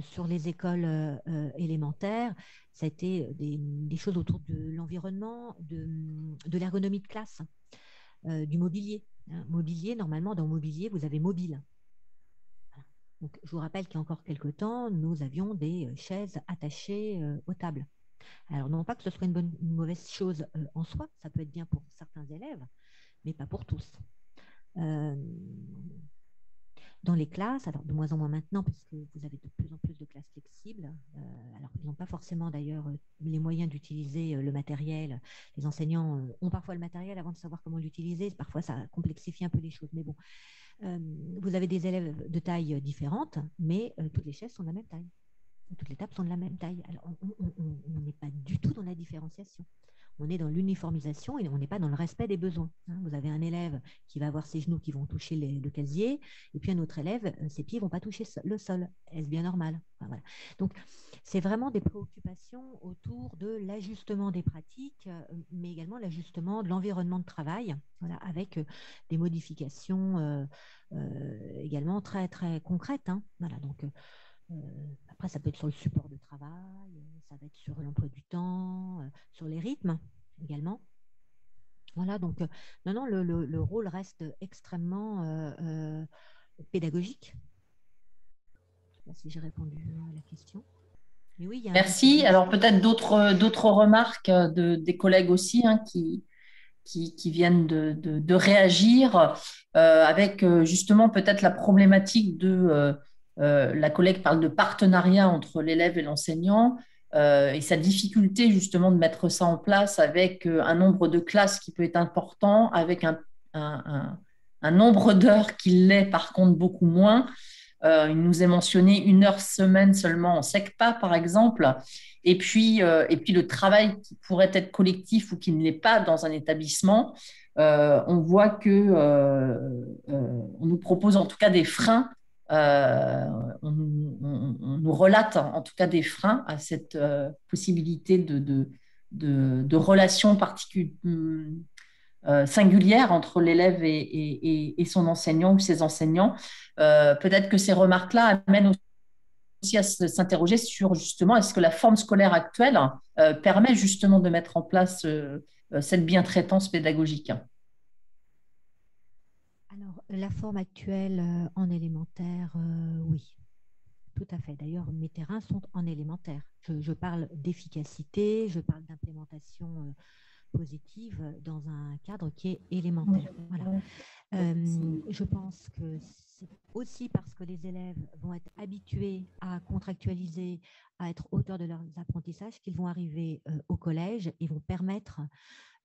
Sur les écoles élémentaires, ça a été des choses autour de l'environnement, de l'ergonomie de classe, du mobilier. Mobilier, normalement, dans mobilier, vous avez mobile. Donc, je vous rappelle qu'il y a encore quelques temps, nous avions des chaises attachées aux tables. Alors, non pas que ce soit une mauvaise chose en soi, ça peut être bien pour certains élèves, mais pas pour tous. Dans les classes, alors de moins en moins maintenant, parce que vous avez de plus en plus de classes flexibles, alors ils n'ont pas forcément d'ailleurs les moyens d'utiliser le matériel. Les enseignants ont parfois le matériel avant de savoir comment l'utiliser. Parfois, ça complexifie un peu les choses. Mais bon, vous avez des élèves de taille différentes, mais toutes les chaises sont de la même taille. Toutes les tables sont de la même taille. Alors, on n'est pas du tout dans la différenciation. On est dans l'uniformisation et on n'est pas dans le respect des besoins. Vous avez un élève qui va avoir ses genoux qui vont toucher le casier, et puis un autre élève, ses pieds ne vont pas toucher le sol. Est-ce bien normal? Enfin, voilà. Donc, c'est vraiment des préoccupations autour de l'ajustement des pratiques, mais également l'ajustement de l'environnement de travail, voilà, avec des modifications également très, très concrètes. Voilà, donc, après, ça peut être sur le support de travail, ça va être sur l'emploi du temps, sur les rythmes également. Voilà, donc non, le rôle reste extrêmement pédagogique. Je ne sais pas si j'ai répondu à la question. Mais oui, il y a Merci. Alors peut-être d'autres remarques des collègues aussi qui viennent de réagir avec justement peut-être la problématique de la collègue parle de partenariat entre l'élève et l'enseignant et sa difficulté justement de mettre ça en place avec un nombre de classes qui peut être important, avec un nombre d'heures qui l'est par contre beaucoup moins. Il nous est mentionné 1 heure semaine seulement en SECPA, par exemple. Et puis le travail qui pourrait être collectif ou qui ne l'est pas dans un établissement, on voit on nous propose en tout cas des freins. On nous relate en tout cas des freins à cette possibilité de relations singulière entre l'élève et son enseignant ou ses enseignants. Peut-être que ces remarques-là amènent aussi à s'interroger sur justement est-ce que la forme scolaire actuelle permet justement de mettre en place cette bientraitance pédagogique. Alors, la forme actuelle en élémentaire, oui, tout à fait. D'ailleurs, mes terrains sont en élémentaire. Je parle d'efficacité, je parle d'implémentation positive dans un cadre qui est élémentaire. Voilà. Je pense que c'est aussi parce que les élèves vont être habitués à contractualiser, à être auteurs de leurs apprentissages, qu'ils vont arriver au collège et vont permettre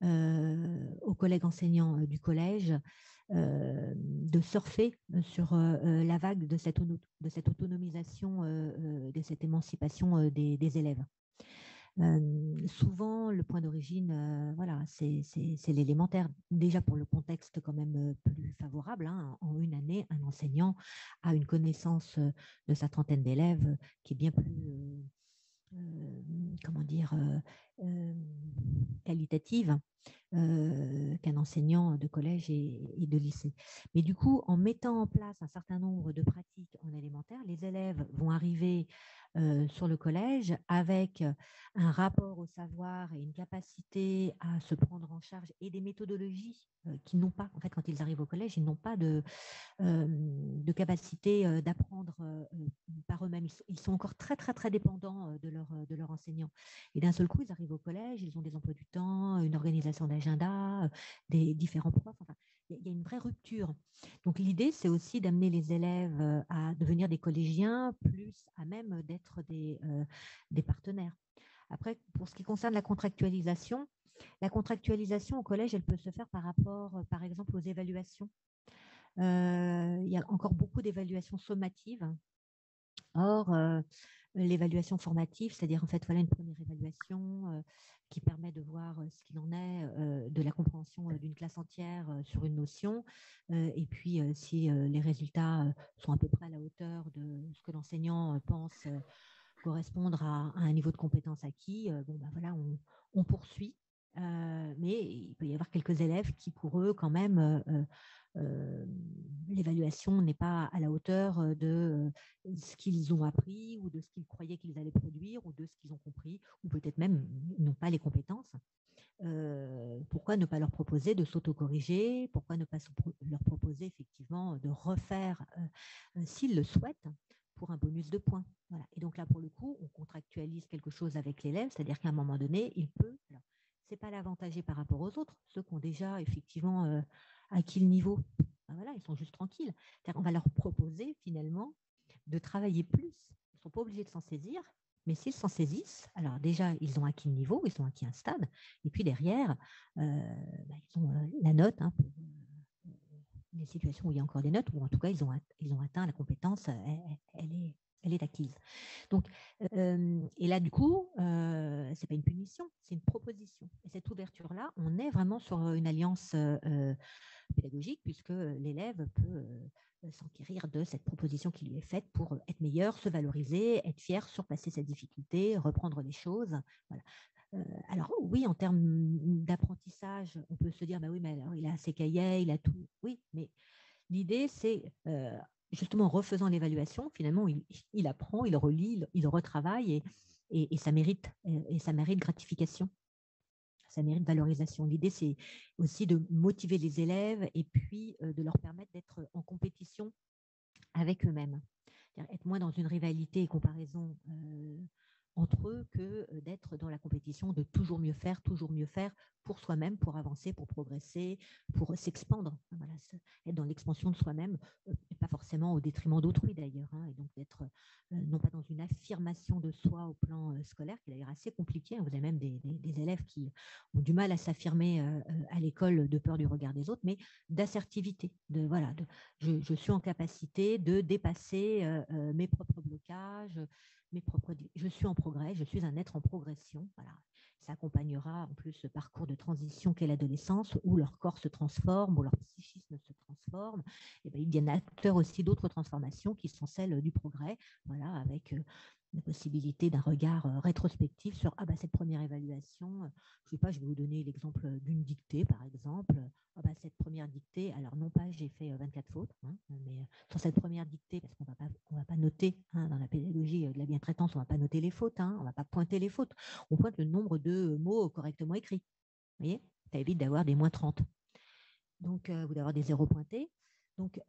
aux collègues enseignants du collège de surfer sur la vague de cette autonomisation, de cette émancipation des élèves. Souvent, le point d'origine, voilà, c'est l'élémentaire. Déjà pour le contexte quand même plus favorable, en une année, un enseignant a une connaissance de sa trentaine d'élèves qui est bien plus, comment dire, qualitative qu'un enseignant de collège et de lycée. Mais du coup, en mettant en place un certain nombre de pratiques en élémentaire, les élèves vont arriver sur le collège avec un rapport au savoir et une capacité à se prendre en charge et des méthodologies qu'ils n'ont pas. En fait, quand ils arrivent au collège, ils n'ont pas de capacité d'apprendre par eux-mêmes. Ils sont encore très, très, très dépendants de leur enseignant. Et d'un seul coup, ils arrivent au collège, ils ont des emplois du temps, une organisation d'agenda, des différents profs. Enfin, il y a une vraie rupture. Donc, l'idée, c'est aussi d'amener les élèves à devenir des collégiens, plus à même d'être des partenaires. Après, pour ce qui concerne la contractualisation au collège, elle peut se faire par rapport, par exemple, aux évaluations. Il y a encore beaucoup d'évaluations sommatives. Or, l'évaluation formative, c'est-à-dire en fait voilà une première évaluation qui permet de voir ce qu'il en est de la compréhension d'une classe entière sur une notion, et puis si les résultats sont à peu près à la hauteur de ce que l'enseignant pense correspondre à un niveau de compétence acquis, bon ben voilà, on poursuit. Mais il peut y avoir quelques élèves qui, pour eux, quand même, l'évaluation n'est pas à la hauteur de ce qu'ils ont appris ou de ce qu'ils croyaient qu'ils allaient produire ou de ce qu'ils ont compris, ou peut-être même ils n'ont pas les compétences. Pourquoi ne pas leur proposer de s'autocorriger? Pourquoi ne pas leur proposer effectivement de refaire, s'ils le souhaitent, pour un bonus de points. Voilà. Et donc là, pour le coup, on contractualise quelque chose avec l'élève, c'est-à-dire qu'à un moment donné, il peut... Alors, c'est pas l'avantagé par rapport aux autres, ceux qui ont déjà effectivement acquis le niveau. Ben voilà, ils sont juste tranquilles. On va leur proposer finalement de travailler plus. Ils ne sont pas obligés de s'en saisir, mais s'ils s'en saisissent, alors déjà, ils ont acquis le niveau, ils ont acquis un stade, et puis derrière, ils ont la note pour les situations où il y a encore des notes, ou en tout cas, ils ont atteint la compétence, elle est acquise. Donc, et là, du coup, ce n'est pas une punition, c'est une proposition. Et cette ouverture-là, on est vraiment sur une alliance pédagogique, puisque l'élève peut s'enquérir de cette proposition qui lui est faite pour être meilleur, se valoriser, être fier, surpasser ses difficultés, reprendre les choses. Voilà. Alors oui, en termes d'apprentissage, on peut se dire, bah oui, mais alors, il a ses cahiers, il a tout. Oui, mais l'idée, c'est justement, en refaisant l'évaluation, finalement, il apprend, il relit, il retravaille, et ça mérite gratification. Ça mérite valorisation. L'idée, c'est aussi de motiver les élèves et puis de leur permettre d'être en compétition avec eux-mêmes. Être moins dans une rivalité et comparaison entre eux que d'être dans la compétition de toujours mieux faire pour soi-même, pour avancer, pour progresser, pour s'expandre. Voilà, être dans l'expansion de soi-même, et pas forcément au détriment d'autrui d'ailleurs, et donc d'être non pas dans une affirmation de soi au plan scolaire, qui est d'ailleurs assez compliqué. Vous avez même des élèves qui ont du mal à s'affirmer à l'école de peur du regard des autres, mais d'assertivité, je suis en capacité de dépasser mes propres blocages, je suis en progrès, je suis un être en progression. Voilà. Ça accompagnera en plus ce parcours de transition qu'est l'adolescence, où leur corps se transforme, où leur psychisme se transforme. Et bien, il y a acteurs aussi d'autres transformations qui sont celles du progrès, voilà, avec la possibilité d'un regard rétrospectif sur cette première évaluation. Je sais pas, je vais vous donner l'exemple d'une dictée, par exemple. Cette première dictée, alors non pas j'ai fait 24 fautes, mais sur cette première dictée, parce qu'on va pas noter dans la pédagogie de la bientraitance, on ne va pas noter les fautes, on ne va pas pointer les fautes. On pointe le nombre de mots correctement écrits. Vous voyez, ça évite d'avoir des moins 30. Donc, ou d'avoir des zéros pointés. Donc,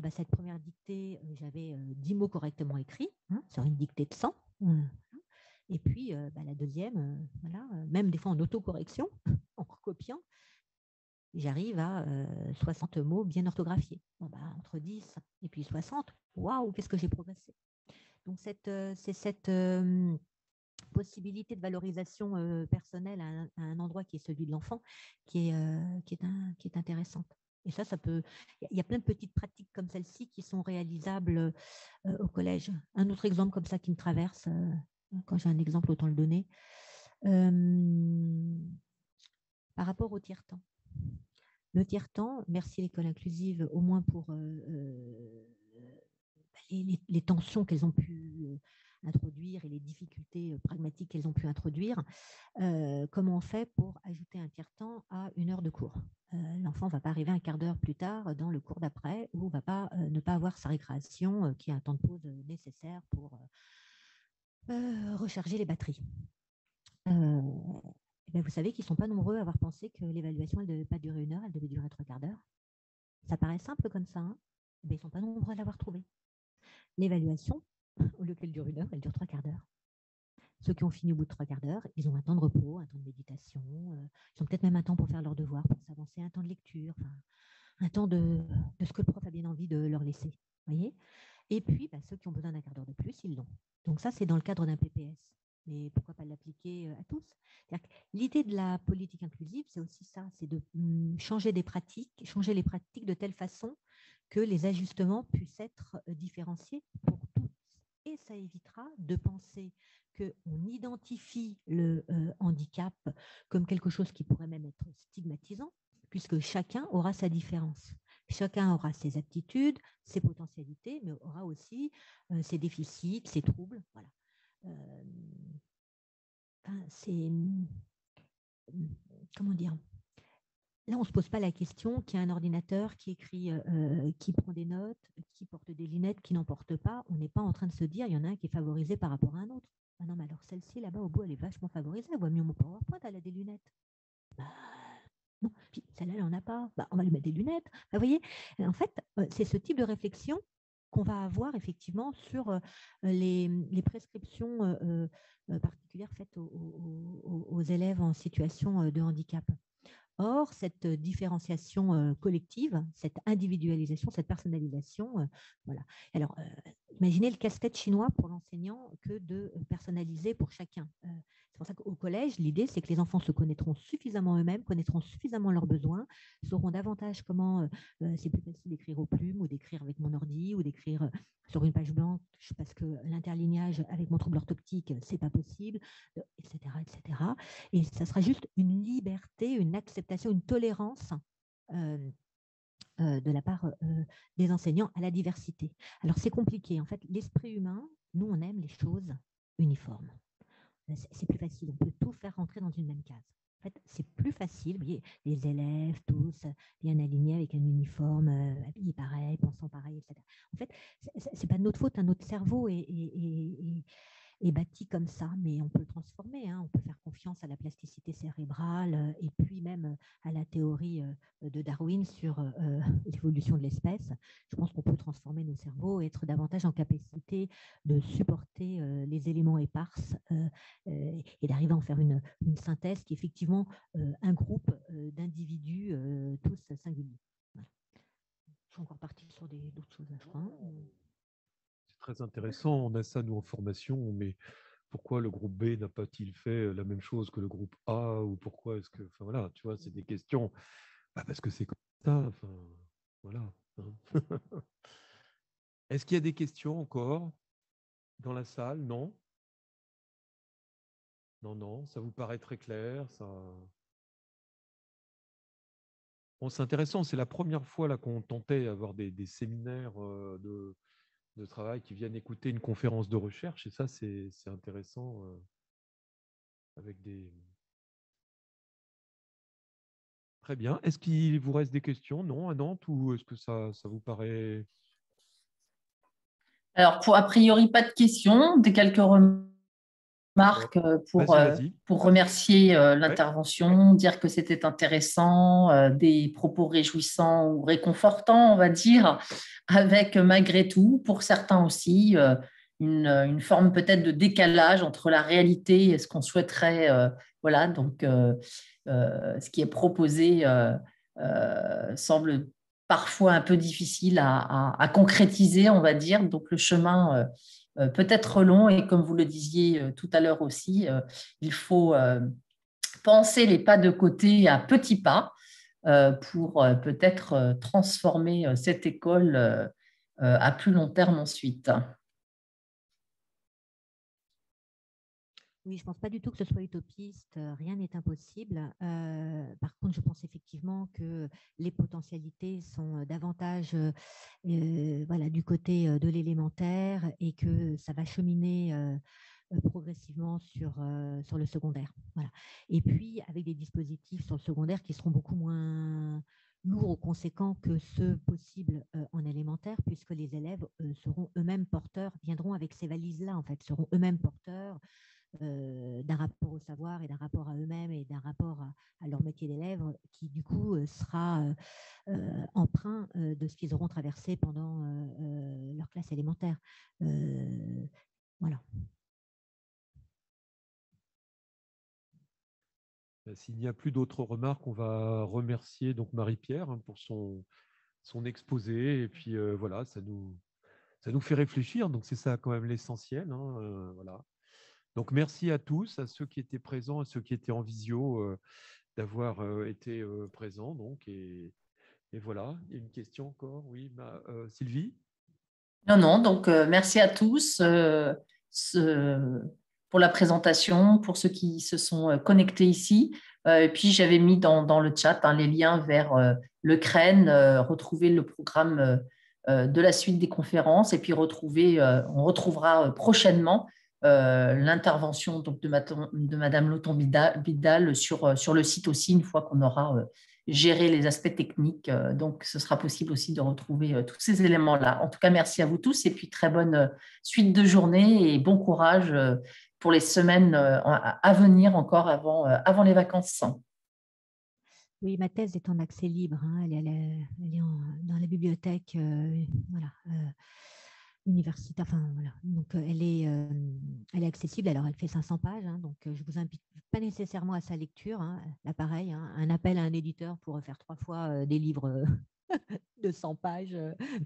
cette première dictée, j'avais 10 mots correctement écrits, sur une dictée de 100. Et puis, la deuxième, même des fois en autocorrection, en recopiant, j'arrive à 60 mots bien orthographiés. Entre 10 et puis 60, waouh, qu'est-ce que j'ai progressé. Donc, c'est cette possibilité de valorisation personnelle à un endroit qui est celui de l'enfant qui est intéressante. Et ça peut... Il y a plein de petites pratiques comme celle-ci qui sont réalisables au collège. Un autre exemple comme ça qui me traverse, quand j'ai un exemple, autant le donner, par rapport au tiers-temps. Le tiers-temps, merci l'école inclusive, au moins pour les tensions qu'elles ont pu introduire et les difficultés pragmatiques qu'elles ont pu introduire. Comment on fait pour ajouter un tiers-temps à une heure de cours? L'enfant ne va pas arriver un quart d'heure plus tard dans le cours d'après, ou ne pas avoir sa récréation, qui est un temps de pause nécessaire pour recharger les batteries. Vous savez qu'ils ne sont pas nombreux à avoir pensé que l'évaluation, elle ne devait pas durer 1 heure, elle devait durer 3 quarts d'heure. Ça paraît simple comme ça, ils ne sont pas nombreux à l'avoir trouvé. L'évaluation, au lieu qu'elle dure 1 heure, elle dure 3 quarts d'heure. Ceux qui ont fini au bout de 3 quarts d'heure, ils ont un temps de repos, un temps de méditation, ils ont peut-être même un temps pour faire leurs devoirs, pour s'avancer, un temps de lecture, un temps de ce que le prof a bien envie de leur laisser. Voyez. Et puis, ceux qui ont besoin d'un quart d'heure de plus, ils l'ont. Donc ça, c'est dans le cadre d'un PPS. Mais pourquoi pas l'appliquer à tous? L'idée de la politique inclusive, c'est aussi ça, c'est de changer les pratiques de telle façon que les ajustements puissent être différenciés pour tous et ça évitera de penser qu'on identifie le handicap comme quelque chose qui pourrait même être stigmatisant, puisque chacun aura sa différence. Chacun aura ses aptitudes, ses potentialités, mais aura aussi ses déficits, ses troubles. Voilà. C'est... Comment dire ? Là, on ne se pose pas la question qu'il y a un ordinateur qui écrit, qui prend des notes, qui porte des lunettes, qui n'en porte pas. On n'est pas en train de se dire il y en a un qui est favorisé par rapport à un autre. Ah non, mais alors celle-ci, là-bas, au bout, elle est vachement favorisée. Elle voit mieux mon PowerPoint, elle a des lunettes. Bah, non, puis celle-là, elle n'en a pas. Bah, on va lui mettre des lunettes. Vous voyez, en fait, c'est ce type de réflexion qu'on va avoir effectivement sur les prescriptions particulières faites aux élèves en situation de handicap. Or, cette différenciation collective, cette individualisation, cette personnalisation, voilà. Alors, imaginez le casse-tête chinois pour l'enseignant que de personnaliser pour chacun. C'est pour ça qu'au collège, l'idée, c'est que les enfants se connaîtront suffisamment eux-mêmes, connaîtront suffisamment leurs besoins, sauront davantage comment c'est plus facile d'écrire aux plumes ou d'écrire avec mon ordi ou d'écrire sur une page blanche parce que l'interlignage avec mon trouble orthoptique, c'est pas possible, etc., etc. Et ça sera juste une liberté, une acceptation, une tolérance de la part des enseignants à la diversité. Alors, c'est compliqué. En fait, l'esprit humain, nous, on aime les choses uniformes. C'est plus facile. On peut tout faire rentrer dans une même case. En fait, c'est plus facile. Vous voyez, les élèves, tous bien alignés avec un uniforme, habillés pareil, pensant pareil, etc. En fait, c'est pas de notre faute. Notre cerveau est bâti comme ça, mais on peut le transformer. On peut faire confiance à la plasticité cérébrale et puis même à la théorie de Darwin sur l'évolution de l'espèce. Je pense qu'on peut transformer nos cerveaux et être davantage en capacité de supporter les éléments éparses et d'arriver à en faire une synthèse qui est effectivement un groupe d'individus tous singuliers. Voilà. Je suis encore partie sur d'autres choses à faire. Très intéressant, on a ça nous en formation, mais pourquoi le groupe B n'a pas-t-il fait la même chose que le groupe A, ou pourquoi est-ce que, enfin voilà, tu vois, c'est des questions, parce que c'est comme ça, enfin voilà. Est-ce qu'il y a des questions encore dans la salle? Non? Non, non, ça vous paraît très clair, ça. Bon, c'est intéressant, c'est la première fois là qu'on tentait d'avoir des séminaires de travail qui viennent écouter une conférence de recherche, et ça, c'est intéressant avec des... Très bien. Est-ce qu'il vous reste des questions? Non, à Nantes, ou est-ce que ça vous paraît... Alors, a priori, pas de questions, des quelques remarques Vas-y. pour remercier l'intervention, dire que c'était intéressant, des propos réjouissants ou réconfortants, on va dire, avec malgré tout, pour certains aussi, une forme peut-être de décalage entre la réalité et ce qu'on souhaiterait. Voilà, donc ce qui est proposé semble parfois un peu difficile à concrétiser, on va dire. Donc le chemin peut être long et comme vous le disiez tout à l'heure aussi, il faut penser les pas de côté à petits pas pour peut-être transformer cette école à plus long terme ensuite. Oui, je ne pense pas du tout que ce soit utopiste, rien n'est impossible. Par contre, je pense effectivement que les potentialités sont davantage voilà, du côté de l'élémentaire et que ça va cheminer progressivement sur le secondaire. Voilà. Et puis, avec des dispositifs sur le secondaire qui seront beaucoup moins lourds ou conséquents que ceux possibles en élémentaire, puisque les élèves seront eux-mêmes porteurs, viendront avec ces valises-là, en fait, seront eux-mêmes porteurs d'un rapport au savoir et d'un rapport à eux-mêmes et d'un rapport à leur métier d'élève qui, du coup, sera emprunt de ce qu'ils auront traversé pendant leur classe élémentaire. Voilà. S'il n'y a plus d'autres remarques, on va remercier donc Marie-Pierre pour son exposé. Et puis voilà, ça nous fait réfléchir. Donc c'est ça quand même l'essentiel. Voilà. Donc merci à tous, à ceux qui étaient présents, à ceux qui étaient en visio, d'avoir été présents. Donc, et voilà, il y a une question encore. Oui, Sylvie? Non, non, donc merci à tous pour la présentation, pour ceux qui se sont connectés ici. Et puis j'avais mis dans le chat les liens vers le CREN, retrouver le programme de la suite des conférences et puis on retrouvera prochainement l'intervention donc, de Madame Loton-Bidal sur le site aussi, une fois qu'on aura gérer les aspects techniques. Donc, ce sera possible aussi de retrouver tous ces éléments-là. En tout cas, merci à vous tous et puis très bonne suite de journée et bon courage pour les semaines à venir encore avant les vacances. Oui, ma thèse est en accès libre. Hein. Elle est dans la bibliothèque voilà, universitaire. Enfin, voilà. Donc, elle est accessible. Alors, elle fait 500 pages. Hein, donc, je vous invite pas nécessairement à sa lecture. Hein. Là, pareil, hein, un appel à un éditeur pour faire 3 fois des livres de 100 pages,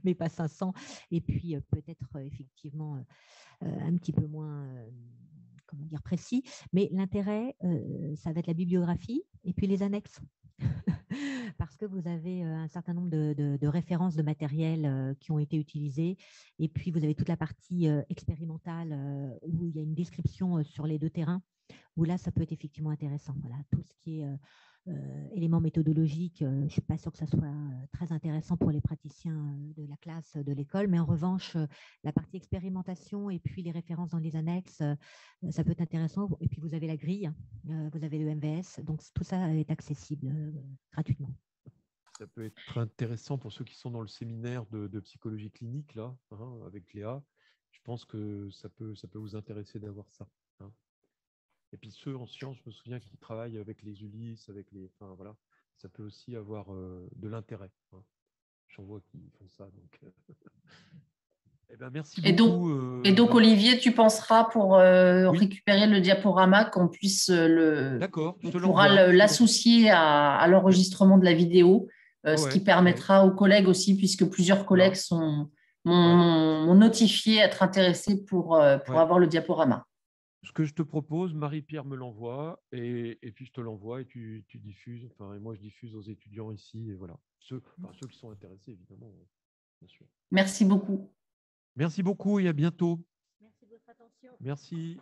mais pas 500. Et puis, peut-être effectivement un petit peu moins comment dire, précis. Mais l'intérêt, ça va être la bibliographie et puis les annexes. Parce que vous avez un certain nombre de références de matériel qui ont été utilisées. Et puis, vous avez toute la partie expérimentale où il y a une description sur les 2 terrains, où là, ça peut être effectivement intéressant. Voilà, tout ce qui est éléments méthodologiques, je ne suis pas sûre que ça soit très intéressant pour les praticiens de la classe de l'école, mais en revanche, la partie expérimentation et puis les références dans les annexes, ça peut être intéressant. Et puis, vous avez la grille, vous avez le MVS, donc tout ça est accessible gratuitement. Ça peut être intéressant pour ceux qui sont dans le séminaire de psychologie clinique, là, hein, avec Léa. Je pense que ça peut vous intéresser d'avoir ça. Hein. Et puis ceux en sciences, je me souviens qu'ils travaillent avec les Ulysses, enfin, voilà, ça peut aussi avoir de l'intérêt. Hein. J'en vois qui font ça. Donc, eh ben, merci beaucoup. Et donc, Olivier, tu penseras pour récupérer le diaporama qu'on puisse l'associer à l'enregistrement de la vidéo, ce qui permettra aux collègues aussi, puisque plusieurs collègues m'ont notifié être intéressés pour avoir le diaporama. Ce que je te propose, Marie-Pierre me l'envoie et puis je te l'envoie et tu diffuses. Enfin, et moi, je diffuse aux étudiants ici. Et voilà. Ceux qui sont intéressés, évidemment, bien sûr. Merci beaucoup. Merci beaucoup et à bientôt. Merci de votre attention. Merci.